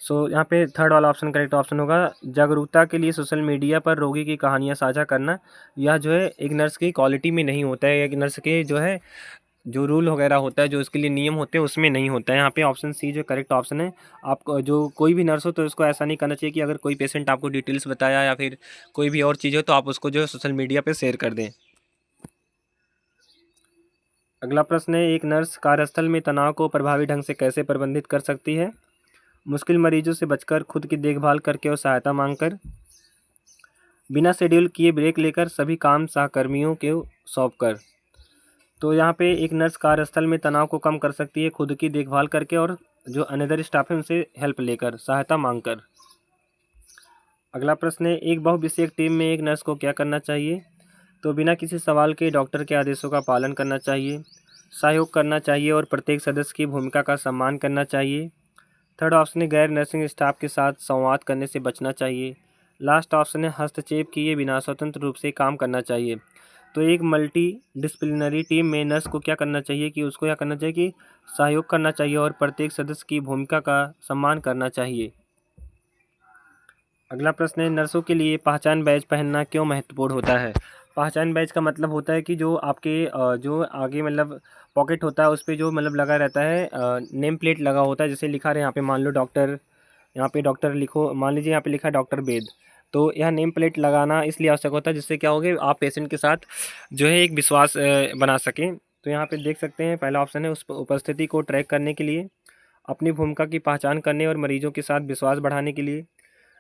सो यहाँ पे थर्ड वाला ऑप्शन करेक्ट ऑप्शन होगा। जागरूकता के लिए सोशल मीडिया पर रोगी की कहानियाँ साझा करना, यह जो है एक नर्स की क्वालिटी में नहीं होता है, एक नर्स के जो है जो रूल वगैरह होता है, जो उसके लिए नियम होते हैं, उसमें नहीं होता है। यहाँ पे ऑप्शन सी जो करेक्ट ऑप्शन है। आपको जो कोई भी नर्स हो तो उसको ऐसा नहीं करना चाहिए कि अगर कोई पेशेंट आपको डिटेल्स बताया या फिर कोई भी और चीज़ हो तो आप उसको जो है सोशल मीडिया पे शेयर कर दें। अगला प्रश्न है, एक नर्स कार्यस्थल में तनाव को प्रभावी ढंग से कैसे प्रबंधित कर सकती है? मुश्किल मरीजों से बचकर, खुद की देखभाल करके और सहायता मांगकर, बिना शेड्यूल किए ब्रेक लेकर, सभी काम सहकर्मियों को सौंप कर। तो यहाँ पे एक नर्स कार्यस्थल में तनाव को कम कर सकती है खुद की देखभाल करके और जो अनदर स्टाफ है उनसे हेल्प लेकर, सहायता मांगकर। अगला प्रश्न है, एक बहुविषयक टीम में एक नर्स को क्या करना चाहिए? तो बिना किसी सवाल के डॉक्टर के आदेशों का पालन करना चाहिए, सहयोग करना चाहिए और प्रत्येक सदस्य की भूमिका का सम्मान करना चाहिए। थर्ड ऑप्शन है, गैर नर्सिंग स्टाफ के साथ संवाद करने से बचना चाहिए। लास्ट ऑप्शन है, हस्तक्षेप किए बिना स्वतंत्र रूप से काम करना चाहिए। तो एक मल्टी डिसिप्लिनरी टीम में नर्स को क्या करना चाहिए कि उसको क्या करना चाहिए कि सहयोग करना चाहिए और प्रत्येक सदस्य की भूमिका का सम्मान करना चाहिए। अगला प्रश्न है, नर्सों के लिए पहचान बैज पहनना क्यों महत्वपूर्ण होता है? पहचान बैज का मतलब होता है कि जो आपके जो आगे मतलब पॉकेट होता है उस पर जो मतलब लगा रहता है, नेम प्लेट लगा होता है, जैसे लिखा रहे यहाँ पे मान लो डॉक्टर, यहाँ पे डॉक्टर लिखो, मान लीजिए यहाँ पे लिखा है डॉक्टर वेद। तो यह नेम प्लेट लगाना इसलिए आवश्यक होता है जिससे क्या होगा, आप पेशेंट के साथ जो है एक विश्वास बना सकें। तो यहाँ पे देख सकते हैं पहला ऑप्शन है, उस उपस्थिति को ट्रैक करने के लिए, अपनी भूमिका की पहचान करने और मरीजों के साथ विश्वास बढ़ाने के लिए,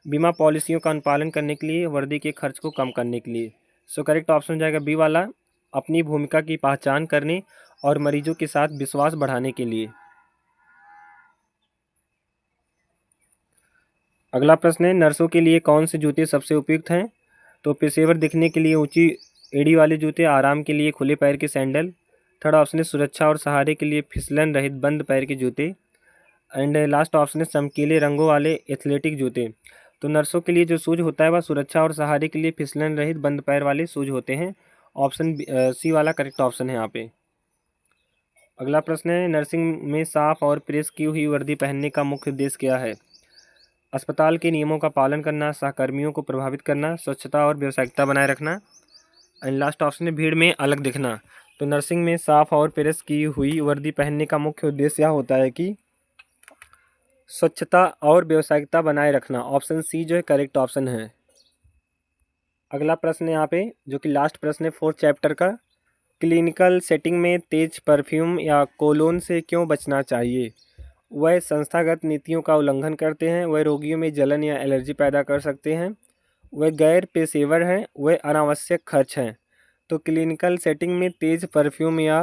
बीमा पॉलिसियों का अनुपालन करने के लिए, वर्दी के खर्च को कम करने के लिए। सो करेक्ट ऑप्शन हो जाएगा बी वाला, अपनी भूमिका की पहचान करने और मरीजों के साथ विश्वास बढ़ाने के लिए। अगला प्रश्न है, नर्सों के लिए कौन से जूते सबसे उपयुक्त हैं? तो पेशेवर दिखने के लिए ऊंची एड़ी वाले जूते, आराम के लिए खुले पैर के सैंडल। थर्ड ऑप्शन है, सुरक्षा और सहारे के लिए फिसलन रहित बंद पैर के जूते। एंड लास्ट ऑप्शन है, चमकीले रंगों वाले एथलेटिक जूते। तो नर्सों के लिए जो शूज होता है वह सुरक्षा और सहारे के लिए फिसलन रहित बंद पैर वाले शूज होते हैं। ऑप्शन सी वाला करेक्ट ऑप्शन है यहाँ पे। अगला प्रश्न है, नर्सिंग में साफ और प्रेस की हुई वर्दी पहनने का मुख्य उद्देश्य क्या है? अस्पताल के नियमों का पालन करना, सहकर्मियों को प्रभावित करना, स्वच्छता और व्यावसायिकता बनाए रखना। एंड लास्ट ऑप्शन है, भीड़ में अलग दिखना। तो नर्सिंग में साफ और प्रेस की हुई वर्दी पहनने का मुख्य उद्देश्य यह होता है कि स्वच्छता और व्यावसायिकता बनाए रखना। ऑप्शन सी जो है करेक्ट ऑप्शन है। अगला प्रश्न है यहाँ पे जो कि लास्ट प्रश्न है फोर्थ चैप्टर का, क्लिनिकल सेटिंग में तेज परफ्यूम या कोलोन से क्यों बचना चाहिए? वह संस्थागत नीतियों का उल्लंघन करते हैं, वह रोगियों में जलन या एलर्जी पैदा कर सकते हैं, वह गैर पेशेवर हैं, वह अनावश्यक खर्च हैं। तो क्लिनिकल सेटिंग में तेज परफ्यूम या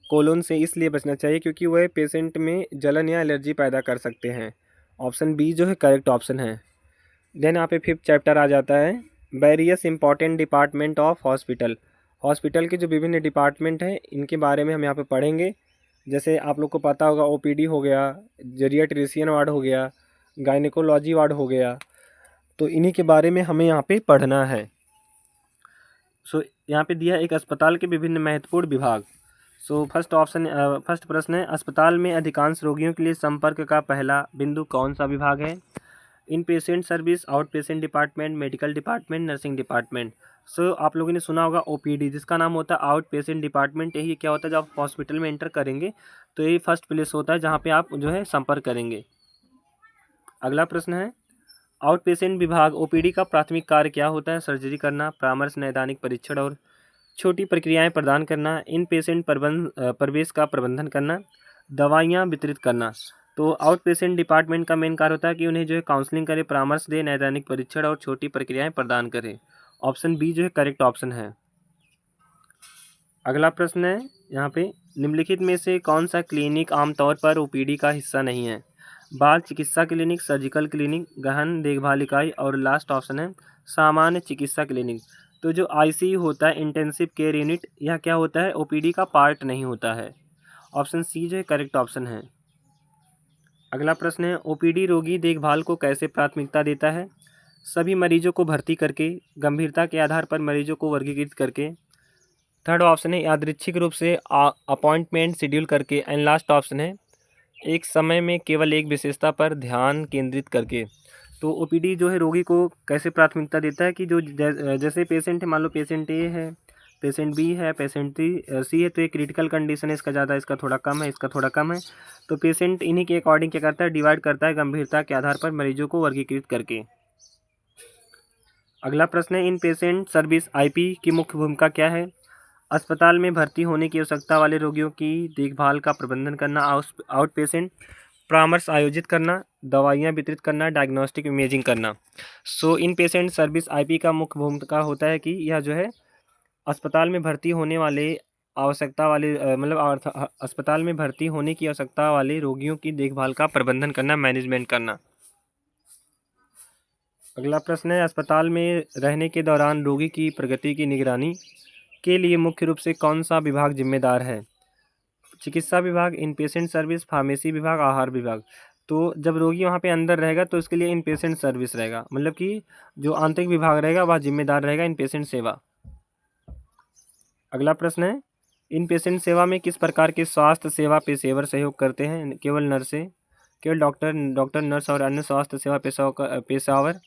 कोलोन से इसलिए बचना चाहिए क्योंकि वह पेशेंट में जलन या एलर्जी पैदा कर सकते हैं। ऑप्शन बी जो है करेक्ट ऑप्शन है। देन यहाँ पे फिफ्थ चैप्टर आ जाता है, various important department of hospital. Hospital के जो विभिन्न डिपार्टमेंट हैं इनके बारे में हम यहाँ पे पढ़ेंगे। जैसे आप लोग को पता होगा ओपीडी हो गया, जेरियाट्रिशियन वार्ड हो गया, गायनेकोलॉजी वार्ड हो गया, तो इन्हीं के बारे में हमें यहाँ पे पढ़ना है। सो यहाँ पे दिया एक अस्पताल के विभिन्न महत्वपूर्ण विभाग। सो फर्स्ट प्रश्न है, अस्पताल में अधिकांश रोगियों के लिए संपर्क का पहला बिंदु कौन सा विभाग है? In patient service, out patient department, medical department, nursing department. So आप लोगों ने सुना होगा ओपीडी, जिसका नाम होता है आउट पेशेंट डिपार्टमेंट। यही क्या होता है, जब आप हॉस्पिटल में एंटर करेंगे तो यही फर्स्ट प्लेस होता है जहाँ पे आप जो है संपर्क करेंगे। अगला प्रश्न है, आउट पेशेंट विभाग ओपीडी का प्राथमिक कार्य क्या होता है? सर्जरी करना, परामर्श, नैदानिक परीक्षण और छोटी प्रक्रियाएं प्रदान करना, इन पेशेंट प्रवेश का प्रबंधन करना, दवाइयाँ वितरित करना। तो आउट पेशेंट डिपार्टमेंट का मेन कार्य होता है कि उन्हें जो है काउंसलिंग करे, परामर्श दे, नैदानिक परीक्षण और छोटी प्रक्रियाएं प्रदान करे। ऑप्शन बी जो है करेक्ट ऑप्शन है। अगला प्रश्न है यहाँ पे, निम्नलिखित में से कौन सा क्लिनिक आमतौर पर ओपीडी का हिस्सा नहीं है? बाल चिकित्सा क्लिनिक, सर्जिकल क्लिनिक, गहन देखभाल इकाई और लास्ट ऑप्शन है सामान्य चिकित्सा क्लिनिक। तो जो आईसीयू होता है, इंटेंसिव केयर यूनिट, यह क्या होता है, ओपीडी का पार्ट नहीं होता है। ऑप्शन सी जो है करेक्ट ऑप्शन है। अगला प्रश्न है, ओपीडी रोगी देखभाल को कैसे प्राथमिकता देता है? सभी मरीजों को भर्ती करके, गंभीरता के आधार पर मरीजों को वर्गीकृत करके। थर्ड ऑप्शन है यादृच्छिक रूप से अपॉइंटमेंट शेड्यूल करके। एंड लास्ट ऑप्शन है एक समय में केवल एक विशेषता पर ध्यान केंद्रित करके। तो ओपीडी जो है रोगी को कैसे प्राथमिकता देता है कि जो जैसे पेशेंट है, मान लो पेशेंट ए है, पेशेंट बी है, पेशेंट सी है, तो ये क्रिटिकल कंडीशन है, इसका ज़्यादा, इसका थोड़ा कम है, इसका थोड़ा कम है, तो पेशेंट इन्हीं के अकॉर्डिंग क्या करता है, डिवाइड करता है गंभीरता के आधार पर मरीजों को वर्गीकृत करके। अगला प्रश्न है, इन पेशेंट सर्विस आईपी की मुख्य भूमिका क्या है? अस्पताल में भर्ती होने की आवश्यकता वाले रोगियों की देखभाल का प्रबंधन करना, आउट पेशेंट परामर्श आयोजित करना, दवाइयाँ वितरित करना, डायग्नोस्टिक इमेजिंग करना। सो इन पेशेंट सर्विस आईपी का मुख्य भूमिका होता है कि यह जो है अस्पताल में भर्ती होने वाले आवश्यकता वाले अस्पताल में भर्ती होने की आवश्यकता वाले रोगियों की देखभाल का प्रबंधन करना, मैनेजमेंट करना। अगला प्रश्न है, अस्पताल में रहने के दौरान रोगी की प्रगति की निगरानी के लिए मुख्य रूप से कौन सा विभाग जिम्मेदार है? चिकित्सा विभाग, इन पेशेंट सर्विस, फार्मेसी विभाग, आहार विभाग। तो जब रोगी वहाँ पे अंदर रहेगा तो उसके लिए इन पेशेंट सर्विस रहेगा, मतलब कि जो आंतरिक विभाग रहेगा वह जिम्मेदार रहेगा इन पेशेंट सेवा। अगला प्रश्न है, इन पेशेंट सेवा में किस प्रकार के स्वास्थ्य सेवा पेशेवर सहयोग करते हैं? केवल नर्सें, केवल डॉक्टर नर्स और अन्य स्वास्थ्य सेवा पेशेवर।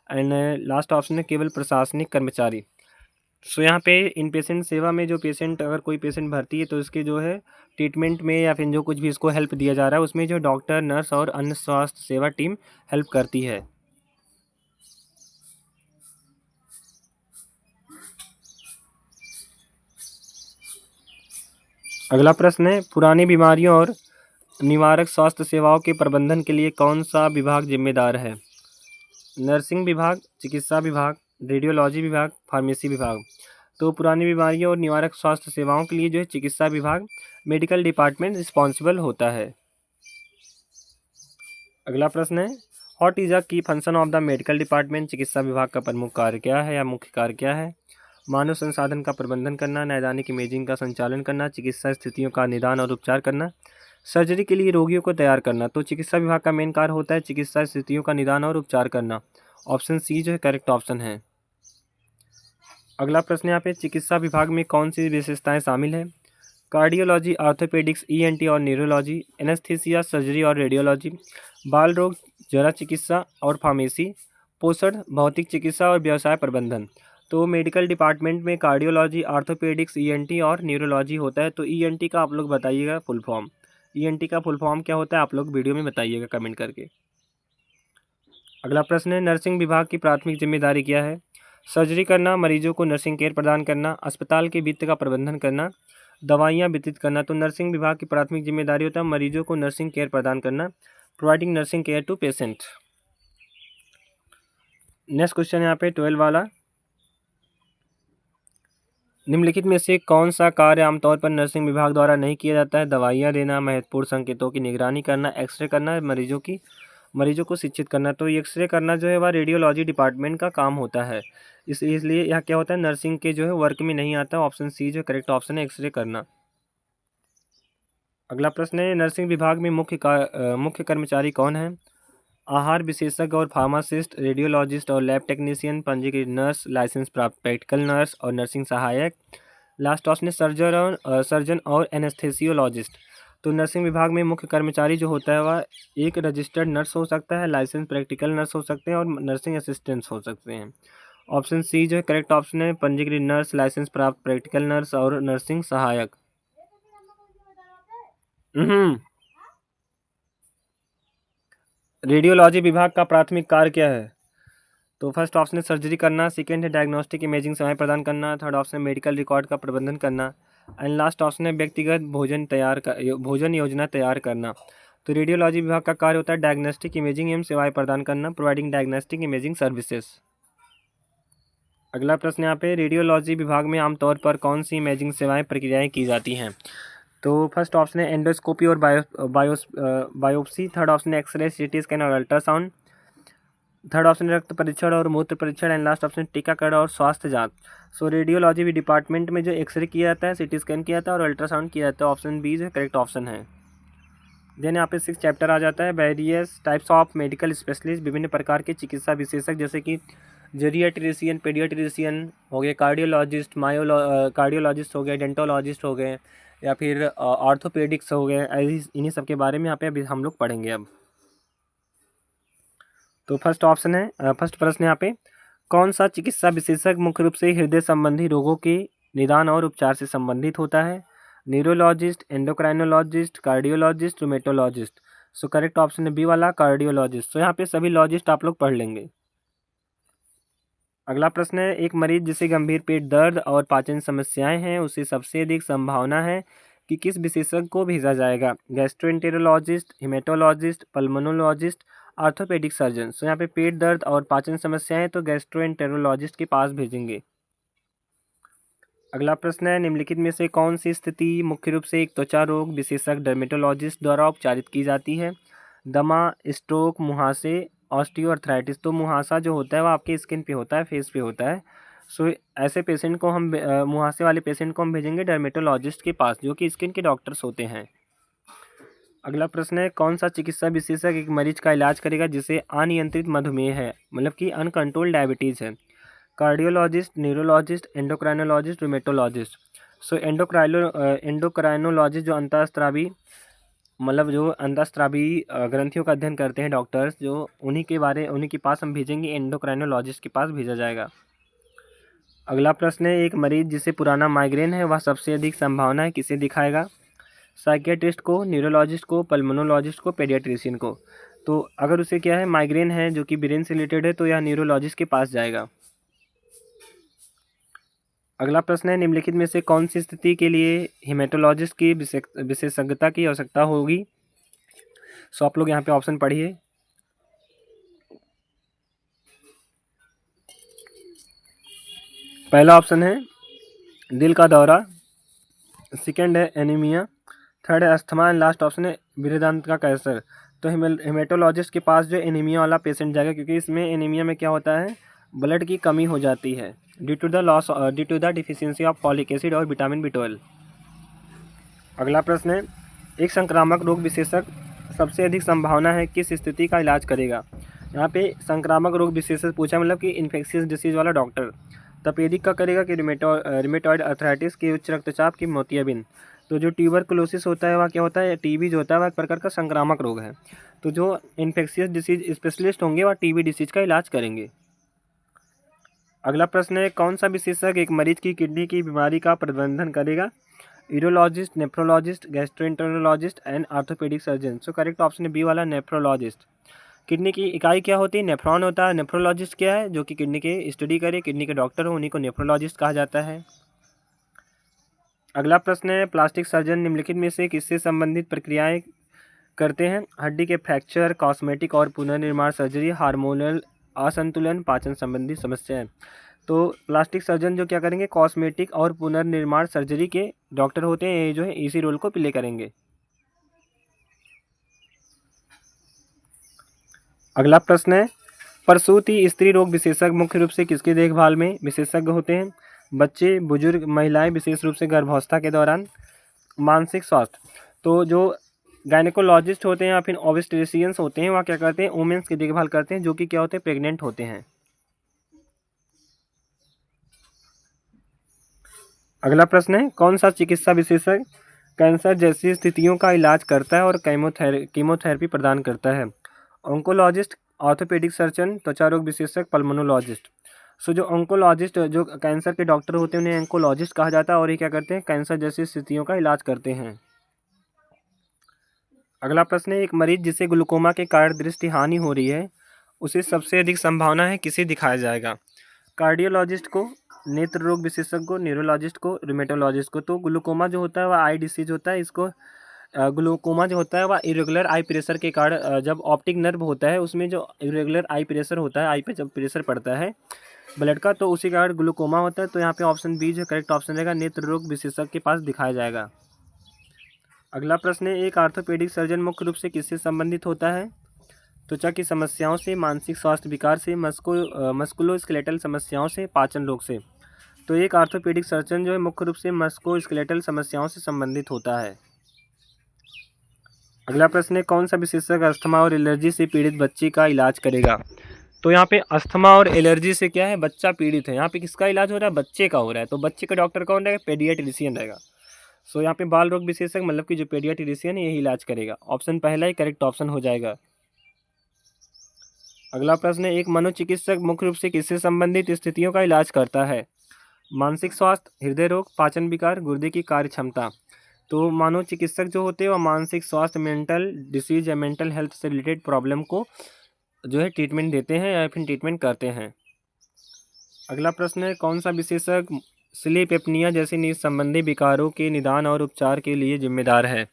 एंड लास्ट ऑप्शन है केवल प्रशासनिक कर्मचारी। सो यहाँ पे इन पेशेंट सेवा में जो पेशेंट, अगर कोई पेशेंट भर्ती है तो इसके जो है ट्रीटमेंट में या फिर जो कुछ भी इसको हेल्प दिया जा रहा है उसमें जो डॉक्टर, नर्स और अन्य स्वास्थ्य सेवा टीम हेल्प करती है। अगला प्रश्न है, पुरानी बीमारियों और निवारक स्वास्थ्य सेवाओं के प्रबंधन के लिए कौन सा विभाग जिम्मेदार है? नर्सिंग विभाग, चिकित्सा विभाग, रेडियोलॉजी विभाग, फार्मेसी विभाग। तो पुरानी बीमारियों और निवारक स्वास्थ्य सेवाओं के लिए जो है चिकित्सा विभाग, मेडिकल डिपार्टमेंट रिस्पॉन्सिबल होता है। अगला प्रश्न है, व्हाट इज अ की function of the medical department? चिकित्सा विभाग का प्रमुख कार्य क्या है या मुख्य कार्य क्या है? मानव संसाधन का प्रबंधन करना, नैदानिक इमेजिंग का संचालन करना, चिकित्सा स्थितियों का निदान और उपचार करना, सर्जरी के लिए रोगियों को तैयार करना। तो चिकित्सा विभाग का मेन कार्य होता है चिकित्सा स्थितियों का निदान और उपचार करना। ऑप्शन सी जो है करेक्ट ऑप्शन है। अगला प्रश्न यहाँ पे, चिकित्सा विभाग में कौन सी विशेषताएं शामिल है? कार्डियोलॉजी, ऑर्थोपेडिक्स, ईएनटी और न्यूरोलॉजी, एनेस्थीसिया, सर्जरी और रेडियोलॉजी, बाल रोग, जरा चिकित्सा और फार्मेसी, पोषण, भौतिक चिकित्सा और व्यवसाय प्रबंधन। तो मेडिकल डिपार्टमेंट में कार्डियोलॉजी, ऑर्थोपेडिक्स, ईएनटी और न्यूरोलॉजी होता है। तो ईएनटी का आप लोग बताइएगा फुल फॉर्म, ईएनटी का फुल फॉर्म क्या होता है आप लोग वीडियो में बताइएगा कमेंट करके। अगला प्रश्न है, नर्सिंग विभाग की प्राथमिक जिम्मेदारी क्या है? सर्जरी करना, मरीजों को नर्सिंग केयर प्रदान करना, अस्पताल के वित्त का प्रबंधन करना, दवाइयाँ वितरित करना। तो नर्सिंग विभाग की प्राथमिक जिम्मेदारी होता है मरीजों को नर्सिंग केयर प्रदान करना, providing nursing care to patient. Next question यहाँ पे 12 वाला, निम्नलिखित में से कौन सा कार्य आमतौर पर नर्सिंग विभाग द्वारा नहीं किया जाता है? दवाइयाँ देना, महत्वपूर्ण संकेतों की निगरानी करना, एक्सरे करना, मरीजों को शिक्षित करना। तो एक्सरे करना जो है वह रेडियोलॉजी डिपार्टमेंट का काम होता है, इसलिए यह क्या होता है नर्सिंग के जो है वर्क में नहीं आता। ऑप्शन सी जो करेक्ट ऑप्शन है एक्सरे करना। अगला प्रश्न है, नर्सिंग विभाग में मुख्य कर्मचारी कौन है? आहार विशेषज्ञ और फार्मासिस्ट, रेडियोलॉजिस्ट और लैब टेक्नीशियन, पंजीकृत नर्स, लाइसेंस प्राप्त प्रैक्टिकल नर्स और नर्सिंग सहायक। लास्ट ऑप्शन है सर्जन और एनेस्थेसियोलॉजिस्ट। तो नर्सिंग विभाग में मुख्य कर्मचारी जो होता है वह एक रजिस्टर्ड नर्स हो सकता है, लाइसेंस प्रैक्टिकल नर्स हो सकते हैं और नर्सिंग असिस्टेंट्स हो सकते हैं। ऑप्शन सी जो है करेक्ट ऑप्शन है, पंजीकृत नर्स, लाइसेंस प्राप्त प्रैक्टिकल नर्स और नर्सिंग सहायक। रेडियोलॉजी विभाग का प्राथमिक कार्य क्या है? तो फर्स्ट ऑप्शन है सर्जरी करना, सेकंड है डायग्नोस्टिक इमेजिंग सेवाएं प्रदान करना, थर्ड ऑप्शन है मेडिकल रिकॉर्ड का प्रबंधन करना एंड लास्ट ऑप्शन है व्यक्तिगत भोजन योजना तैयार करना। तो रेडियोलॉजी विभाग का कार्य होता है डायग्नोस्टिक इमेजिंग एवं सेवाएं प्रदान करना, प्रोवाइडिंग डायग्नोस्टिक इमेजिंग सर्विसेज। अगला प्रश्न यहाँ पे, रेडियोलॉजी विभाग में आमतौर पर कौन सी इमेजिंग सेवाएं प्रक्रियाएँ की जाती हैं? तो फर्स्ट ऑप्शन है एंडोस्कोपी और बायोप्सी, थर्ड ऑप्शन है एक्सरे, सीटी स्कैन और अल्ट्रासाउंड, थर्ड ऑप्शन रक्त परीक्षण और मूत्र परीक्षण एंड लास्ट ऑप्शन टीकाकरण और स्वास्थ्य जांच। सो रेडियोलॉजी भी डिपार्टमेंट में जो एक्सरे किया जाता है, सीटी स्कैन किया जाता है और अल्ट्रासाउंड किया जाता है। ऑप्शन बी जो करेक्ट ऑप्शन है। देन यहाँ पे 6 चैप्टर आ जाता है, various types of medical specialist, विभिन्न प्रकार के चिकित्सा विशेषज्ञ जैसे कि जेरियाट्रिशियन, पेडियाट्रिशियन हो गए, कार्डियोलॉजिस्ट हो गए, डेंटोलॉजिस्ट हो गए, या फिर ऑर्थोपेडिक्स हो गए, इन्हीं सब के बारे में यहाँ पे अभी हम लोग पढ़ेंगे अब। तो फर्स्ट ऑप्शन है, फर्स्ट प्रश्न यहाँ पे, कौन सा चिकित्सा विशेषज्ञ मुख्य रूप से हृदय संबंधी रोगों के निदान और उपचार से संबंधित होता है? Neurologist, endocrinologist, cardiologist, rheumatologist. So correct option है बी वाला, कार्डियोलॉजिस्ट। तो यहाँ पे सभी लॉजिस्ट आप लोग पढ़ लेंगे। अगला प्रश्न है, एक मरीज जिसे गंभीर पेट दर्द और पाचन समस्याएं हैं उसे सबसे अधिक संभावना है कि किस विशेषज्ञ को भेजा जाएगा? Gastroenterologist, haematologist, pulmonologist, orthopaedic surgeon. So यहाँ पे पेट दर्द और पाचन समस्याएं तो गैस्ट्रोएंटेरोलॉजिस्ट के पास भेजेंगे। अगला प्रश्न है, निम्नलिखित में से कौन सी स्थिति मुख्य रूप से एक त्वचा रोग विशेषज्ञ डर्मेटोलॉजिस्ट द्वारा उपचारित की जाती है? दमा, स्ट्रोक, मुहासे, ऑस्टियोआर्थराइटिस। तो मुहासा जो होता है वो आपके स्किन पे होता है, फेस पे होता है। सो ऐसे पेशेंट को हम मुहासे वाले पेशेंट को हम भेजेंगे डर्मेटोलॉजिस्ट के पास, जो कि स्किन के डॉक्टर्स होते हैं। अगला प्रश्न है, कौन सा चिकित्सा विशेषज्ञ एक मरीज का इलाज करेगा जिसे अनियंत्रित मधुमेह है, मतलब कि अनकंट्रोल्ड डायबिटीज़ है? Cardiologist, neurologist, endocrinologist, rheumatologist. So endocrinologist जो अंतःस्रावी, मतलब जो अंतःस्रावी ग्रंथियों का अध्ययन करते हैं डॉक्टर्स, जो उन्हीं के पास हम भेजेंगे, एंडोक्राइनोलॉजिस्ट के पास भेजा जाएगा। अगला प्रश्न है, एक मरीज जिसे पुराना माइग्रेन है वह सबसे अधिक संभावना है किसे दिखाएगा? साइकियाट्रिस्ट को, न्यूरोलॉजिस्ट को, पल्मोनोलॉजिस्ट को, पेडियाट्रिशियन को। तो अगर उसे क्या है, माइग्रेन है जो कि ब्रेन से रिलेटेड है, तो यह न्यूरोलॉजिस्ट के पास जाएगा। अगला प्रश्न है, निम्नलिखित में से कौन सी स्थिति के लिए हेमेटोलॉजिस्ट की विशेषज्ञता की आवश्यकता होगी? सो आप लोग यहाँ पे ऑप्शन पढ़िए। पहला ऑप्शन है दिल का दौरा, सेकंड है एनीमिया, थर्ड है अस्थमा एंड लास्ट ऑप्शन है बृहदान्त्र का कैंसर। तो हेमेटोलॉजिस्ट के पास जो एनीमिया वाला पेशेंट जाएगा, क्योंकि इसमें एनीमिया में क्या होता है, ब्लड की कमी हो जाती है due to the deficiency of folic acid और विटामिन B12। अगला प्रश्न है, एक संक्रामक रोग विशेषज्ञ सबसे अधिक संभावना है किस स्थिति का इलाज करेगा? यहाँ पे संक्रामक रोग विशेषज्ञ पूछा, मतलब कि इन्फेक्शियस डिसीज वाला डॉक्टर। तपेदिक का करेगा कि रिमेटॉइड अर्थराइटिस, की उच्च रक्तचाप, की मोतियाबिंद। तो जो ट्यूबरकुलोसिस होता है वह क्या होता है, टीबी जो होता है वह एक प्रकार का संक्रामक रोग है। तो जो इन्फेक्शियस डिसीज स्पेशलिस्ट होंगे वह टीबी डिसीज का इलाज करेंगे। अगला प्रश्न है, कौन सा विशेषज्ञ एक मरीज की किडनी की बीमारी का प्रबंधन करेगा? Urologist, nephrologist, gastroenterologist and orthopaedic surgeon. So correct option है बी वाला, नेफ्रोलॉजिस्ट। किडनी की इकाई क्या होती है, नेफ्रॉन होता है। नेफ्रोलॉजिस्ट क्या है, जो कि किडनी के स्टडी करे, किडनी के डॉक्टर हो, उन्हीं को नेफ्रोलॉजिस्ट कहा जाता है। अगला प्रश्न है, प्लास्टिक सर्जन निम्नलिखित में से किससे संबंधित प्रक्रियाएं करते हैं? हड्डी के फ्रैक्चर, कॉस्मेटिक और पुनर्निर्माण सर्जरी, हार्मोनल असंतुलन, पाचन संबंधी समस्याएं। तो प्लास्टिक सर्जन जो क्या करेंगे, कॉस्मेटिक और पुनर्निर्माण सर्जरी के डॉक्टर होते हैं, ये जो है इसी रोल को प्ले करेंगे। अगला प्रश्न है, प्रसूति स्त्री रोग विशेषज्ञ मुख्य रूप से किसकी देखभाल में विशेषज्ञ होते हैं? बच्चे, बुजुर्ग, महिलाएं, विशेष रूप से गर्भावस्था के दौरान। मानसिक स्वास्थ्य, तो जो गायनेकोलॉजिस्ट होते हैं या फिर ऑब्स्टेट्रिशियंस होते हैं वह क्या करते हैं, वुमेन्स की देखभाल करते हैं जो कि क्या होते हैं, प्रेग्नेंट होते हैं। अगला प्रश्न है, कौन सा चिकित्सा विशेषज्ञ कैंसर जैसी स्थितियों का इलाज करता है और कीमोथेरेपी प्रदान करता है? ऑन्कोलॉजिस्ट, ऑर्थोपेडिक सर्जन, त्वचा रोग विशेषज्ञ, पल्मोनोलॉजिस्ट। सो जो ऑन्कोलॉजिस्ट, जो कैंसर के डॉक्टर होते हैं उन्हें ऑन्कोलॉजिस्ट कहा जाता है और ये क्या करते हैं, कैंसर जैसी स्थितियों का इलाज करते हैं। अगला प्रश्न है, एक मरीज जिसे ग्लूकोमा के कारण दृष्टि हानि हो रही है उसे सबसे अधिक संभावना है किसे दिखाया जाएगा? कार्डियोलॉजिस्ट को, नेत्र रोग विशेषज्ञ को, न्यूरोलॉजिस्ट को, रूमेटोलॉजिस्ट को। तो ग्लूकोमा जो होता है वह आई डिसीज होता है। इसको ग्लूकोमा जो होता है वह इरेगुलर आई प्रेशर के कारण, जब ऑप्टिक नर्व होता है उसमें जो इरेगुलर आई प्रेशर होता है, आई पे जब प्रेशर पड़ता है ब्लड का, तो उसी कारण ग्लूकोमा होता है। तो यहाँ पे ऑप्शन बी जो करेक्ट ऑप्शन रहेगा, नेत्र रोग विशेषज्ञ के पास दिखाया जाएगा। अगला प्रश्न है, एक ऑर्थोपेडिक सर्जन मुख्य रूप से किससे संबंधित होता है? त्वचा की समस्याओं से, मानसिक स्वास्थ्य विकार से, मस्कुलोस्केलेटल समस्याओं से, पाचन रोग से। तो एक ऑर्थोपेडिक सर्जन जो है मुख्य रूप से मस्कुलोस्केलेटल समस्याओं से संबंधित होता है। अगला प्रश्न है, कौन सा विशेषज्ञ अस्थमा और एलर्जी से पीड़ित बच्चे का इलाज करेगा? तो यहाँ पे अस्थमा और एलर्जी से क्या है, बच्चा पीड़ित है। यहाँ पे किसका इलाज हो रहा है, बच्चे का हो रहा है। तो बच्चे का डॉक्टर कौन रहेगा, पेडियाट्रिशियन रहेगा। सो यहाँ पे बाल रोग विशेषज्ञ मतलब कि जो पेडियाट्रिशियन यही इलाज करेगा। ऑप्शन पहला ही करेक्ट ऑप्शन हो जाएगा। अगला प्रश्न है, एक मनोचिकित्सक मुख्य रूप से किससे संबंधित स्थितियों का इलाज करता है? मानसिक स्वास्थ्य, हृदय रोग, पाचन विकार, गुर्दे की कार्य क्षमता। तो मनोचिकित्सक जो होते हैं वह मानसिक स्वास्थ्य, मेंटल डिसीज या मेंटल हेल्थ से रिलेटेड प्रॉब्लम को जो है ट्रीटमेंट देते हैं या फिर ट्रीटमेंट करते हैं। अगला प्रश्न है, कौन सा विशेषज्ञ स्लीप एपनिया जैसे नींद संबंधी विकारों के निदान और उपचार के लिए जिम्मेदार है?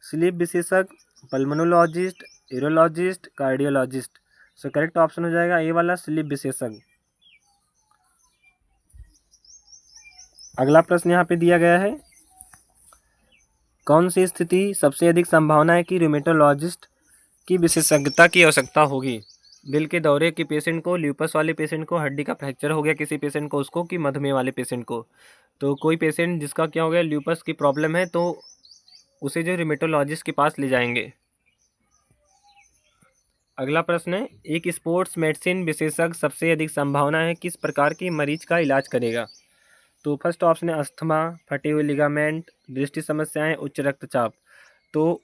स्लीप विशेषज्ञ, pulmonologist, urologist, cardiologist. So correct option हो जाएगा ए वाला, स्लीप विशेषज्ञ। अगला प्रश्न यहाँ पे दिया गया है, कौन सी स्थिति सबसे अधिक संभावना है कि रूमेटोलॉजिस्ट की विशेषज्ञता की आवश्यकता होगी? दिल के दौरे के पेशेंट को, ल्यूपस वाले पेशेंट को, हड्डी का फ्रैक्चर हो गया किसी पेशेंट को उसको, कि मधुमेह वाले पेशेंट को। तो कोई पेशेंट जिसका क्या हो गया, ल्यूपस की प्रॉब्लम है, तो उसे जो रूमेटोलॉजिस्ट के पास ले जाएंगे। अगला प्रश्न है, एक स्पोर्ट्स मेडिसिन विशेषज्ञ सबसे अधिक संभावना है किस प्रकार के मरीज का इलाज करेगा? तो फर्स्ट ऑप्शन है अस्थमा, फटे हुए लिगामेंट, दृष्टि समस्याएं, उच्च रक्तचाप। तो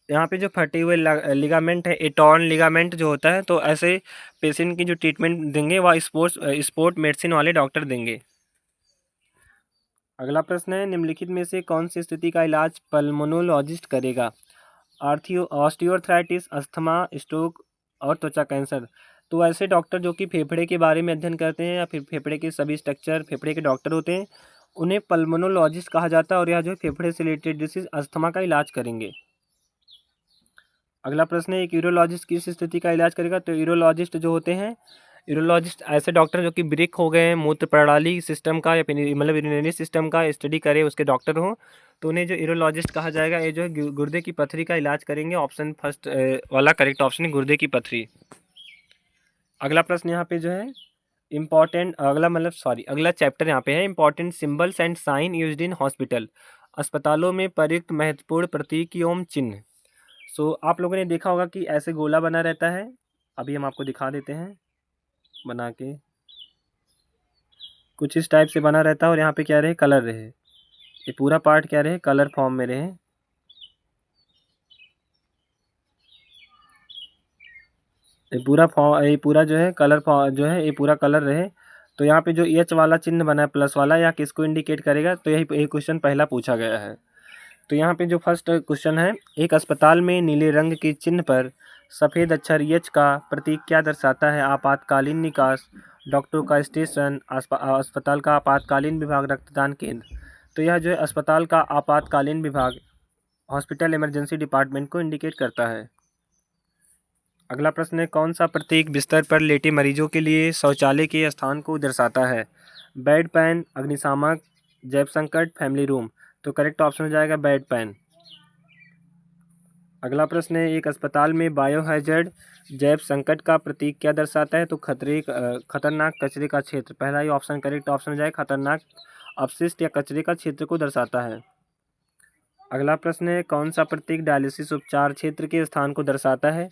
यहाँ पे जो फटे हुए लिगामेंट है, एटॉर्न लिगामेंट जो होता है, तो ऐसे पेशेंट की जो ट्रीटमेंट देंगे वह स्पोर्ट मेडिसिन वाले डॉक्टर देंगे। अगला प्रश्न है, निम्नलिखित में से कौन सी स्थिति का इलाज पल्मोनोलॉजिस्ट करेगा? ऑस्टियोआर्थराइटिस, अस्थमा, स्ट्रोक और त्वचा कैंसर। तो ऐसे डॉक्टर जो कि फेफड़े के बारे में अध्ययन करते हैं या फिर फेफड़े के सभी स्ट्रक्चर, फेफड़े के डॉक्टर होते हैं, उन्हें पल्मोनोलॉजिस्ट कहा जाता है और यह जो फेफड़े से रिलेटेड डिसीज अस्थमा का इलाज करेंगे। अगला प्रश्न है, एक यूरोलॉजिस्ट किस स्थिति का इलाज करेगा? तो यूरोलॉजिस्ट जो होते हैं, यूरोलॉजिस्ट ऐसे डॉक्टर जो कि ब्रेक हो गए हैं मूत्र प्रणाली सिस्टम का या फिर मतलब यूरिनरी सिस्टम का स्टडी करे उसके डॉक्टर हों, तो उन्हें जो यूरोलॉजिस्ट कहा जाएगा। ये जो है गुर्दे की पथरी का इलाज करेंगे। ऑप्शन फर्स्ट वाला करेक्ट ऑप्शन है, गुर्दे की पथरी। अगला प्रश्न यहाँ पे जो है अगला चैप्टर यहाँ पे है, important symbols and sign used in hospital. अस्पतालों में प्रयुक्त महत्वपूर्ण प्रतीक एवं चिन्ह। सो आप लोगों ने देखा होगा कि ऐसे गोला बना रहता है। अभी हम आपको दिखा देते हैं बना के, कुछ इस टाइप से बना रहता है और यहाँ पे क्या रहे, कलर रहे, ये पूरा पार्ट क्या रहे, कलर फॉर्म में रहे। ये पूरा जो है कलर जो है ये पूरा कलर रहे। तो यहाँ पे जो एच वाला चिन्ह बना है प्लस वाला, या किसको इंडिकेट करेगा? तो यही क्वेश्चन पहला पूछा गया है। तो यहाँ पे जो फर्स्ट क्वेश्चन है, एक अस्पताल में नीले रंग के चिन्ह पर सफ़ेद अक्षर एच का प्रतीक क्या दर्शाता है? आपातकालीन निकास, डॉक्टरों का स्टेशन, अस्पताल का आपातकालीन विभाग, रक्तदान केंद्र। तो यह जो है अस्पताल का आपातकालीन विभाग, हॉस्पिटल इमरजेंसी डिपार्टमेंट को इंडिकेट करता है। अगला प्रश्न है, कौन सा प्रतीक बिस्तर पर लेटे मरीजों के लिए शौचालय के स्थान को दर्शाता है? बेड पैन, अग्निशामक, जैव संकट, फैमिली रूम। तो करेक्ट ऑप्शन हो जाएगा बेड पैन। अगला प्रश्न है, एक अस्पताल में बायोहैजर्ड जैव संकट का प्रतीक क्या दर्शाता है? तो खतरनाक कचरे का क्षेत्र। पहला ही ऑप्शन करेक्ट ऑप्शन हो जाएगा, खतरनाक अपशिष्ट या कचरे का क्षेत्र को दर्शाता है। अगला प्रश्न है, कौन सा प्रतीक डायलिसिस उपचार क्षेत्र के स्थान को दर्शाता है?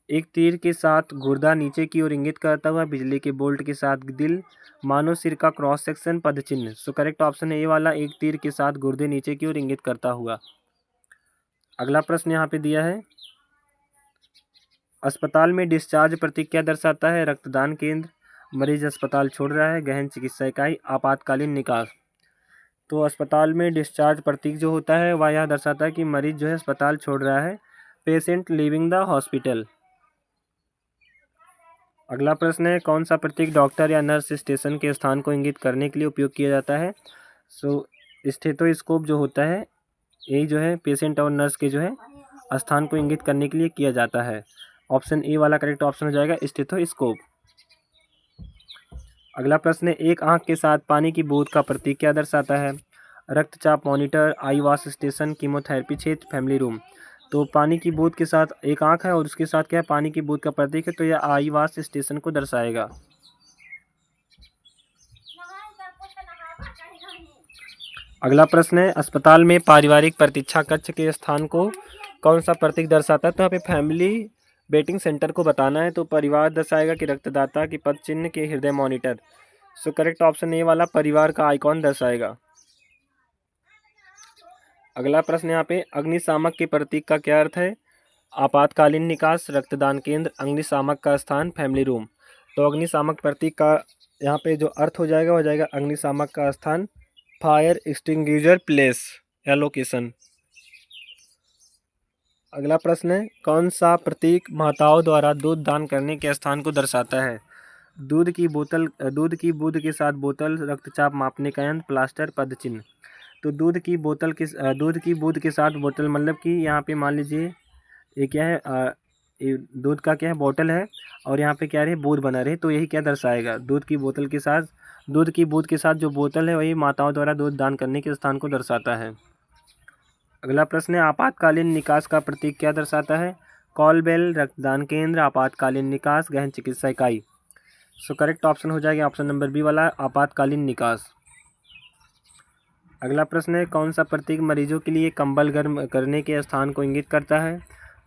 एक तीर के साथ गुर्दा नीचे की ओर इंगित करता हुआ, बिजली के बोल्ट के साथ दिल, मानव सिर का क्रॉस सेक्शन, पद चिन्ह। सो करेक्ट ऑप्शन है ए वाला, एक तीर के साथ गुर्दे नीचे की ओर इंगित करता हुआ। अगला प्रश्न यहाँ पे दिया है, अस्पताल में डिस्चार्ज प्रतीक क्या दर्शाता है? रक्तदान केंद्र, मरीज अस्पताल छोड़ रहा है, गहन चिकित्सा इकाई, आपातकालीन निकास। तो अस्पताल में डिस्चार्ज प्रतीक जो होता है वह यह दर्शाता है कि मरीज जो है अस्पताल छोड़ रहा है, पेशेंट लीविंग द हॉस्पिटल। अगला प्रश्न है, कौन सा प्रतीक डॉक्टर या नर्स स्टेशन के स्थान को इंगित करने के लिए उपयोग किया जाता है? सो स्टेथोस्कोप जो होता है यही जो है पेशेंट और नर्स के जो है स्थान को इंगित करने के लिए किया जाता है। ऑप्शन ए वाला करेक्ट ऑप्शन हो जाएगा, स्टेथोस्कोप। अगला प्रश्न है, एक आंख के साथ पानी की बूंद का प्रतीक क्या दर्शाता है? रक्तचाप मॉनिटर, आई वॉश स्टेशन, कीमोथेरेपी क्षेत्र, फैमिली रूम। तो पानी की बूंद के साथ एक आंख है और उसके साथ क्या है, पानी की बूंद का प्रतीक है, तो यह आई वॉश स्टेशन को दर्शाएगा। अगला प्रश्न है, अस्पताल में पारिवारिक प्रतीक्षा कक्ष के स्थान को कौन सा प्रतीक दर्शाता है? तो यहाँ पे फैमिली वेटिंग सेंटर को बताना है, तो परिवार दर्शाएगा कि रक्तदाता की पद चिन्ह के हृदय monitor. So correct option A वाला परिवार का आइकॉन दर्शाएगा। अगला प्रश्न यहाँ पे, अग्निशामक के प्रतीक का क्या अर्थ है? आपातकालीन निकास, रक्तदान केंद्र, अग्निशामक का स्थान, फैमिली रूम। तो अग्निशामक प्रतीक का यहाँ पे जो अर्थ हो जाएगा अग्निशामक का स्थान, फायर एक्सटिंग्विशर प्लेस या लोकेशन। अगला प्रश्न है, कौन सा प्रतीक माताओं द्वारा दूध दान करने के स्थान को दर्शाता है? दूध की बूंद के साथ बोतल, रक्तचाप मापने का यंत्र, प्लास्टर, पदचिन्ह। तो दूध की बूंद के साथ बोतल मतलब कि यहाँ पे मान लीजिए ये क्या है, ये दूध का क्या है, बोतल है, और यहाँ पे क्या रहे, बूंद बना रहे, तो यही क्या दर्शाएगा, दूध की बूंद के साथ जो बोतल है वही माताओं द्वारा दूध दान करने के स्थान को दर्शाता है। अगला प्रश्न है, आपातकालीन निकास का प्रतीक क्या दर्शाता है? कॉल बेल, रक्तदान केंद्र, आपातकालीन निकास, गहन चिकित्सा इकाई। सो करेक्ट ऑप्शन हो जाएगा ऑप्शन नंबर बी वाला, आपातकालीन निकास। अगला प्रश्न है, कौन सा प्रतीक मरीजों के लिए कंबल गर्म करने के स्थान को इंगित करता है?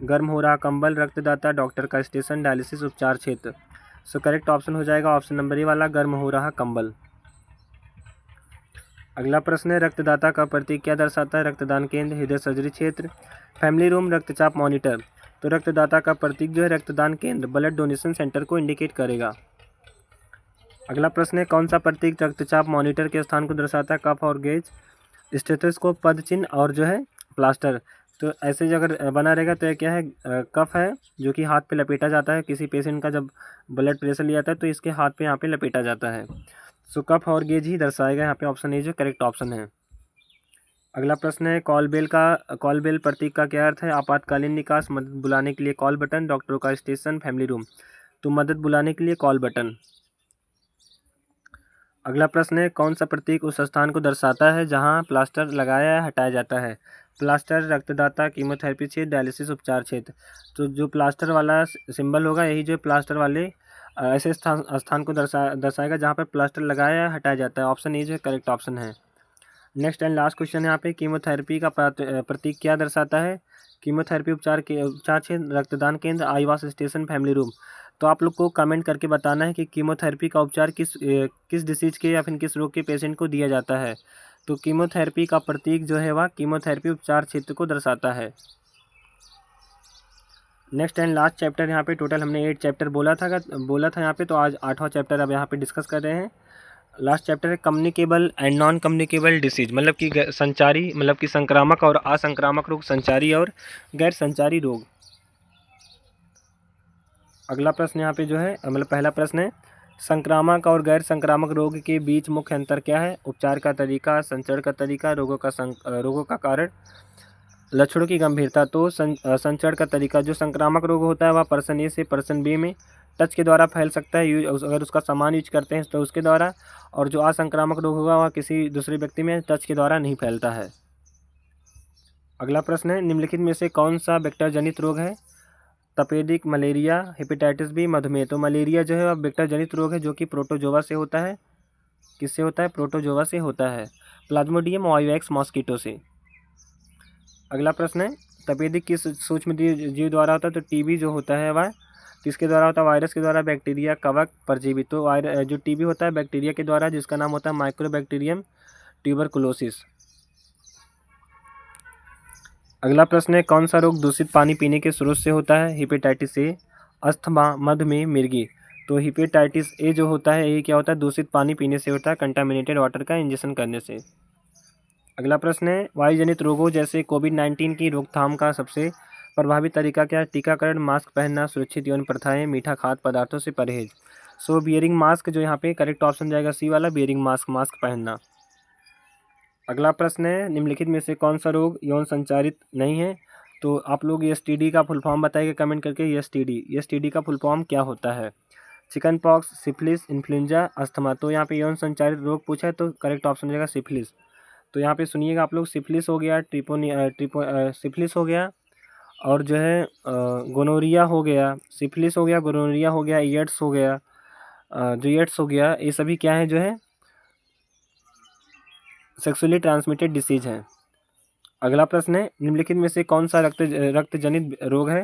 गर्म हो रहा कंबल, रक्तदाता, डॉक्टर का स्टेशन, डायलिसिस उपचार क्षेत्र। सो करेक्ट ऑप्शन हो जाएगा ऑप्शन नंबर ए वाला, गर्म हो रहा कंबल। अगला प्रश्न है, रक्तदाता का प्रतीक क्या दर्शाता है? रक्तदान केंद्र, हृदय सर्जरी क्षेत्र, फैमिली रूम, रक्तचाप मॉनिटर। तो रक्तदाता का प्रतीक जो है रक्तदान केंद्र, ब्लड डोनेशन सेंटर को इंडिकेट करेगा। अगला प्रश्न है, कौन सा प्रतीक रक्तचाप मॉनिटर के स्थान को दर्शाता है? कफ और गेज, स्टेथोस्कोप, पद चिन्ह और जो है प्लास्टर। तो ऐसे जो अगर बना रहेगा तो ये क्या है, कफ है जो कि हाथ पे लपेटा जाता है, किसी पेशेंट का जब ब्लड प्रेशर लिया जाता है तो इसके हाथ पे यहाँ पे लपेटा जाता है। सो कफ और गेज ही दर्शाएगा यहाँ पे, ऑप्शन ए जो करेक्ट ऑप्शन है। अगला प्रश्न है, कॉल बेल प्रतीक का क्या अर्थ है? आपातकालीन निकास, मदद बुलाने के लिए कॉल बटन, डॉक्टरों का स्टेशन, फैमिली रूम। तो मदद बुलाने के लिए कॉल बटन। अगला प्रश्न है, कौन सा प्रतीक उस स्थान को दर्शाता है जहां प्लास्टर लगाया या हटाया जाता है? प्लास्टर, रक्तदाता, कीमोथेरेपी क्षेत्र, डायलिसिस उपचार क्षेत्र। तो जो प्लास्टर वाला सिंबल होगा यही जो प्लास्टर वाले ऐसे स्थान को दर्शाएगा जहां पर प्लास्टर लगाया या हटाया जाता है। ऑप्शन ए जो करेक्ट ऑप्शन है। नेक्स्ट एंड लास्ट क्वेश्चन है यहाँ पे, कीमोथेरेपी का प्रतीक क्या दर्शाता है? कीमोथेरेपी उपचार क्षेत्र, रक्तदान केंद्र, आईवास स्टेशन, फैमिली रूम। तो आप लोग को कमेंट करके बताना है कि कीमोथेरेपी का उपचार किस डिसीज के या फिर किस रोग के पेशेंट को दिया जाता है। तो कीमोथेरेपी का प्रतीक जो है वह कीमोथेरेपी उपचार क्षेत्र को दर्शाता है। नेक्स्ट एंड लास्ट चैप्टर यहाँ पे, टोटल हमने 8 चैप्टर बोला था यहाँ पे, तो आज 8वां चैप्टर अब यहाँ पे डिस्कस कर रहे हैं। लास्ट चैप्टर है communicable and non communicable disease, मतलब कि संचारी मतलब कि संक्रामक और असंक्रामक रोग, संचारी और गैर संचारी रोग। अगला प्रश्न यहाँ पे जो है मतलब पहला प्रश्न है, संक्रामक और गैर संक्रामक रोग के बीच मुख्य अंतर क्या है? उपचार का तरीका, संचरण का तरीका, रोगों का कारण, लक्षणों की गंभीरता। तो संचरण का तरीका, जो संक्रामक रोग होता है वह पर्सन ए से पर्सन बी में टच के द्वारा फैल सकता है, अगर उसका सामान यूज करते हैं तो उसके द्वारा, और जो असंक्रामक रोग होगा वह किसी दूसरे व्यक्ति में टच के द्वारा नहीं फैलता है। अगला प्रश्न है, निम्नलिखित में से कौन सा वेक्टर जनित रोग है? तपेदिक, मलेरिया, हेपेटाइटिस बी, मधुमेह। तो मलेरिया जो है वह वेक्टर जनित रोग है जो कि प्रोटोजोवा से होता है। किससे होता है? प्रोटोजोवा से होता है। प्लाज्मोडियम वाइवैक्स मॉस्किटो से। अगला प्रश्न है, तपेदिक किस सूक्ष्म जीव द्वारा होता है? तो टीबी जो होता है वह किसके द्वारा होता है? वायरस के द्वारा, बैक्टीरिया, कवक, परजीवी। तो जो टीबी होता है बैक्टीरिया के द्वारा, जिसका नाम होता है माइक्रोबैक्टीरियम ट्यूबरकुलोसिस। अगला प्रश्न है, कौन सा रोग दूषित पानी पीने के स्रोत से होता है? हेपेटाइटिस ए, अस्थमा, मधुमेह, मिर्गी। तो हेपेटाइटिस ए जो होता है ये क्या होता है? दूषित पानी पीने से होता है, कंटामिनेटेड वाटर का इंजेक्शन करने से। अगला प्रश्न है, वायुजनित रोगों जैसे कोविड-19 की रोकथाम का सबसे प्रभावी तरीका क्या है? टीकाकरण, मास्क पहनना, सुरक्षित यौन प्रथाएं, मीठा खाद्य पदार्थों से परहेज। सो बियरिंग मास्क जो यहाँ पे करेक्ट ऑप्शन जाएगा सी वाला, बियरिंग मास्क पहनना। अगला प्रश्न है, निम्नलिखित में से कौन सा रोग यौन संचारित नहीं है? तो आप लोग एसटीडी का फुल फॉर्म बताइए कमेंट करके। एसटीडी का फुल फॉर्म क्या होता है? Chicken pox, syphilis, influenza, asthma. तो यहाँ पे यौन संचारित रोग पूछा है तो करेक्ट ऑप्शन जाएगा सिफिलिस। तो यहाँ पे सुनिएगा आप लोग, सिफिलिस हो गया, सिफिलिस हो गया, और जो है गोनोरिया हो गया, सिफिलिस हो गया, गोनोरिया हो गया, एड्स हो गया, जो एड्स हो गया, ये सभी क्या है जो है सेक्सुअली ट्रांसमिटेड डिसीज है। अगला प्रश्न है, निम्नलिखित में से कौन सा रक्त जनित रोग है?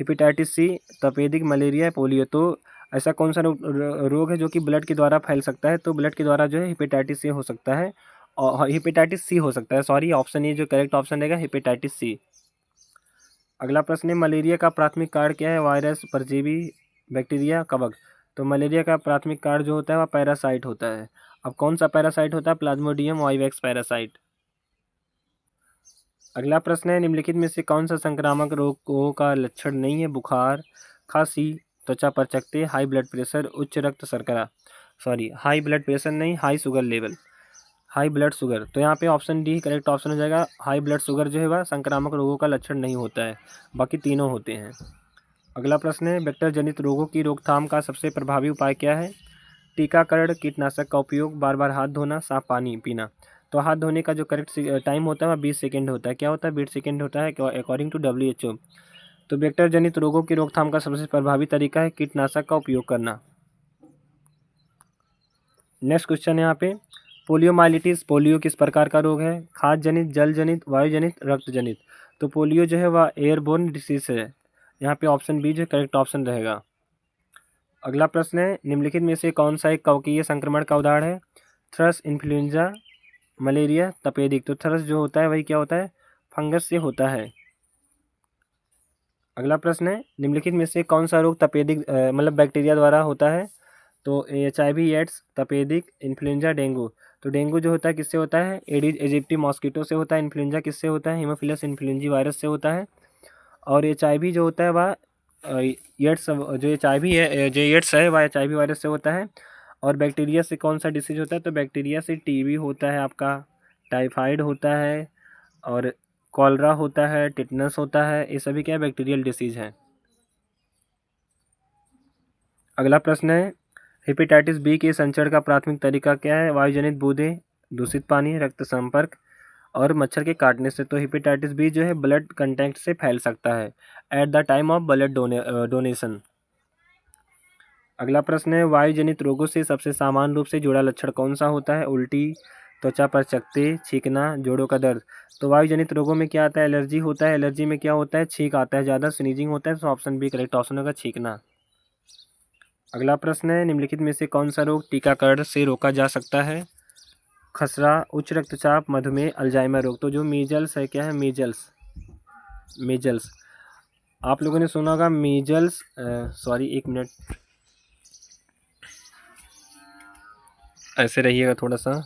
हेपेटाइटिस सी, तपेदिक, मलेरिया, पोलियो। तो ऐसा कौन सा रोग है जो कि ब्लड के द्वारा फैल सकता है? तो ब्लड के द्वारा जो है हेपेटाइटिस सी हो सकता है, और हेपेटाइटिस सी हो सकता है, सॉरी ऑप्शन ए जो करेक्ट ऑप्शन रहेगा हेपेटाइटिस सी। अगला प्रश्न है मलेरिया का प्राथमिक कारण क्या है? वायरस, परजीवी, बैक्टीरिया, कवक। तो मलेरिया का प्राथमिक कारण जो होता है वह पैरासाइट होता है। अब कौन सा पैरासाइट होता है? Plasmodium vivax parasite. अगला प्रश्न है निम्नलिखित में से कौन सा संक्रामक रोगों का लक्षण नहीं है? बुखार, खांसी, त्वचा पर चकत्ते, हाई ब्लड प्रेशर, उच्च रक्त शर्करा। सॉरी, हाई ब्लड प्रेशर नहीं, high sugar level, high blood sugar. तो यहाँ पे ऑप्शन डी करेक्ट ऑप्शन हो जाएगा। हाई ब्लड शुगर जो है वह संक्रामक रोगों का लक्षण नहीं होता है, बाकी तीनों होते हैं। अगला प्रश्न है वेक्टर जनित रोगों की रोकथाम का सबसे प्रभावी उपाय क्या है? टीकाकरण, कीटनाशक का उपयोग, बार बार हाथ धोना, साफ पानी पीना। तो हाथ धोने का जो करेक्ट टाइम होता है वह 20 सेकेंड होता है। क्या होता है? 20 सेकेंड होता है अकॉर्डिंग टू WHO। तो वेक्टर जनित रोगों की रोकथाम का सबसे प्रभावी तरीका है कीटनाशक का उपयोग करना। नेक्स्ट क्वेश्चन है यहाँ पे पोलियोमाइलिटिस, पोलियो किस प्रकार का रोग है? खाद्य जनित, जल जनित, वायु जनित, रक्त जनित। तो पोलियो जो है वह एयरबोर्न डिसीज है। यहाँ पे ऑप्शन बी जो करेक्ट ऑप्शन रहेगा। अगला प्रश्न है निम्नलिखित में से कौन सा एक कवकीय संक्रमण का उदाहरण है? थ्रस, इन्फ्लुएंजा, मलेरिया, तपेदिक। तो थ्रस जो होता है वही क्या होता है? फंगस से होता है। अगला प्रश्न है निम्नलिखित में से कौन सा रोग तपेदिक मतलब बैक्टीरिया द्वारा होता है? तो HIV, एड्स, तपेदिक, इन्फ्लुएंजा, डेंगू। तो डेंगू जो होता है किससे होता है? एडिस एजिप्टी मॉस्किटो से होता है। इन्फ्लुएंजा किससे होता है? हीमोफिलस इन्फ्लुएंजी वायरस से होता है। और HIV जो होता है वह एड्स, जो HIV है, जो एड्स है वह HIV वायरस से होता है। और बैक्टीरिया से कौन सा डिसीज होता है? तो बैक्टीरिया से TB होता है आपका, टाइफाइड होता है, और कॉलरा होता है, टिटनस होता है। ये सभी क्या है? बैक्टीरियल डिसीज हैं। अगला प्रश्न है हेपेटाइटिस बी के संचरण का प्राथमिक तरीका क्या है? वायुजनित बूंदें, दूषित पानी, रक्त संपर्क और मच्छर के काटने से। तो हेपेटाइटिस बी जो है ब्लड कंटैक्ट से फैल सकता है at the time of blood donation. अगला प्रश्न है वायुजनित रोगों से सबसे सामान्य रूप से जुड़ा लक्षण कौन सा होता है? उल्टी, त्वचा पर चकत्ते, छींकना, जोड़ों का दर्द। तो वायुजनित रोगों में क्या आता है? एलर्जी होता है। एलर्जी में क्या होता है? छींक आता है ज़्यादा, स्नीजिंग होता है। तो ऑप्शन बी करेक्ट ऑप्शन होगा, छींकना। अगला प्रश्न है निम्नलिखित में से कौन सा रोग टीकाकरण से रोका जा सकता है? खसरा, उच्च रक्तचाप, मधुमेह, अल्जाइमर रोग। तो जो मीजल्स है क्या है? Measles, measles. आप लोगों ने सुना होगा मीजल्स, सॉरी एक मिनट ऐसे रहिएगा थोड़ा सा।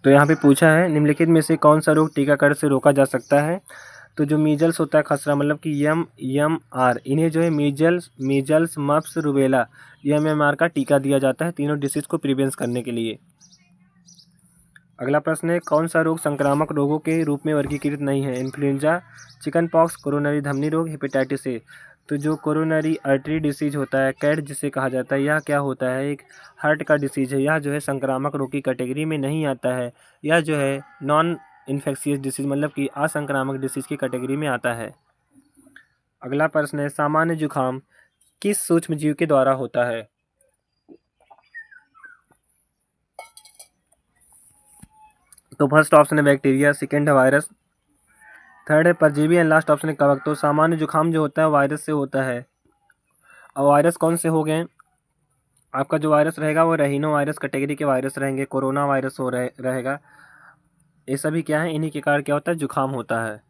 तो यहाँ पे पूछा है निम्नलिखित में से कौन सा रोग टीकाकरण से रोका जा सकता है? तो जो मीजल्स होता है, खसरा मतलब कि MMR, इन्हें जो है मीजल्स, मप्स, रुबेला, MMR का टीका दिया जाता है तीनों डिसीज को प्रिवेंस करने के लिए। अगला प्रश्न है कौन सा रोग संक्रामक रोगों के रूप में वर्गीकृत नहीं है? इन्फ्लुएंजा, चिकन पॉक्स, कोरोनरी धमनी रोग, हेपेटाइटिस ए। तो जो कोरोनरी आर्टरी डिसीज होता है, कैट जिसे कहा जाता है, यह क्या होता है? एक हार्ट का डिसीज है। यह जो है संक्रामक रोग की कैटेगरी में नहीं आता है। यह जो है नॉन इन्फेक्शियस डिसीज मतलब कि असंक्रामक डिसीज की कैटेगरी में आता है। अगला प्रश्न है सामान्य जुखाम किस सूक्ष्मजीव के द्वारा होता है? तो फर्स्ट ऑप्शन है बैक्टीरिया, सेकेंड है वायरस, थर्ड है परजीवी एंड लास्ट ऑप्शन है कवक। तो सामान्य जुखाम जो होता है वायरस से होता है। और वायरस कौन से हो गए? आपका जो वायरस रहेगा वो रहीनो वायरस कैटेगरी के वायरस रहेंगे, कोरोना वायरस रहेगा। ये सभी क्या है? इन्हीं के कारण क्या होता है? जुखाम होता है।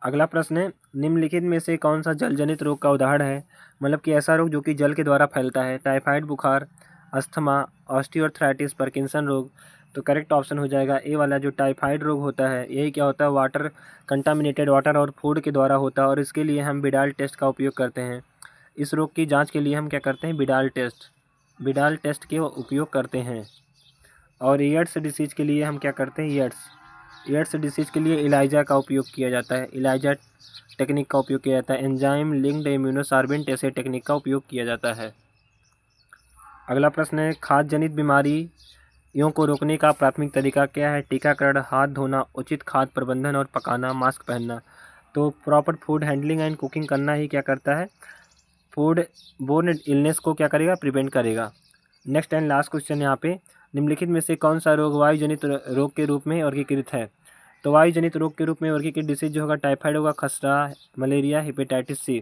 अगला प्रश्न है निम्नलिखित में से कौन सा जल जनित रोग का उदाहरण है? मतलब कि ऐसा रोग जो कि जल के द्वारा फैलता है। टाइफाइड बुखार, अस्थमा, ऑस्टियोआर्थराइटिस, पार्किंसन रोग। तो करेक्ट ऑप्शन हो जाएगा ए वाला जो टाइफाइड रोग होता है। यही क्या होता है? वाटर, कंटामिनेटेड वाटर और फूड के द्वारा होता है। और इसके लिए हम बिडाल टेस्ट का उपयोग करते हैं। इस रोग की जांच के लिए हम क्या करते हैं? बिडाल टेस्ट के उपयोग करते हैं। और एड्स डिसीज के लिए हम क्या करते हैं? एड्स डिसीज के लिए इलाइजा का उपयोग किया जाता है। इलाइजा टेक्निक का उपयोग किया जाता है। एंजाइम लिंक्ड इम्यूनोसार्बेंट ऐसे टेक्निक का उपयोग किया जाता है। अगला प्रश्न है खाद्य जनित बीमारियों को रोकने का प्राथमिक तरीका क्या है? टीकाकरण, हाथ धोना, उचित खाद्य प्रबंधन और पकाना, मास्क पहनना। तो proper food handling and cooking करना ही क्या करता है? फूड बोर्न इलनेस को क्या करेगा? प्रिवेंट करेगा। नेक्स्ट एंड लास्ट क्वेश्चन यहाँ पे निम्नलिखित में से कौन सा रोग वायु जनित रोग के रूप में वर्गीकृत है? तो वायुजनित रोग के रूप में वर्गीकृत डिसीज जो होगा टाइफाइड होगा, खसरा, मलेरिया, हेपेटाइटिस सी।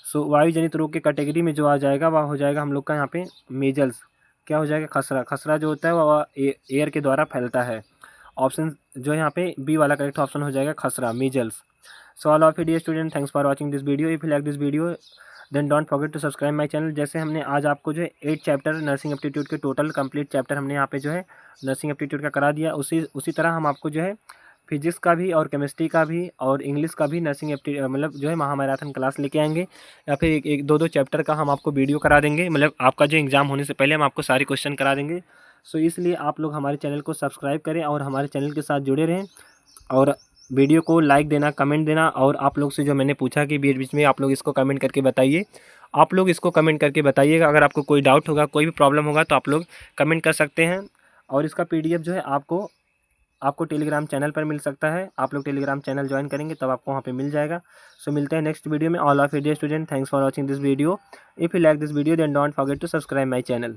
सो वायुजनित रोग के कैटेगरी में जो आ जाएगा वह हो जाएगा हम लोग का यहाँ पे मेजल्स। क्या हो जाएगा? खसरा। खसरा जो होता है वह एयर के द्वारा फैलता है। ऑप्शन जो है यहाँ पे बी वाला करेक्ट ऑप्शन हो जाएगा खसरा, measles. So all of you dear student, thanks for watching this video. If you like this video then don't forget to subscribe my channel. जैसे हमने आज आपको जो है 8 चैप्टर नर्सिंग एप्टीट्यूड के टोटल कंप्लीट चैप्टर हमने यहाँ पे जो है नर्सिंग एप्टीट्यूड का करा दिया, उसी तरह हम आपको जो है फिजिक्स का भी और केमिस्ट्री का भी और इंग्लिश का भी नर्सिंग मतलब जो है महामैराथन क्लास लेके आएंगे, या फिर एक दो चैप्टर का हम आपको वीडियो करा देंगे। मतलब आपका जो एग्ज़ाम होने से पहले हम आपको सारे क्वेश्चन करा देंगे। सो इसलिए आप लोग हमारे चैनल को सब्सक्राइब करें और हमारे चैनल के साथ जुड़े रहें, और वीडियो को लाइक देना, कमेंट देना। और आप लोग से जो मैंने पूछा कि बीच बीच में आप लोग इसको कमेंट करके बताइए, आप लोग इसको कमेंट करके बताइएगा। अगर आपको कोई डाउट होगा, कोई भी प्रॉब्लम होगा तो आप लोग कमेंट कर सकते हैं। और इसका PDF जो है आपको टेलीग्राम चैनल पर मिल सकता है। आप लोग टेलीग्राम चैनल ज्वाइन करेंगे तब आपको वहाँ पे मिल जाएगा। सो मिलते हैं नेक्स्ट वीडियो में। All of you dear student, thanks for watching this video. If you like this video then don't forget to subscribe my channel.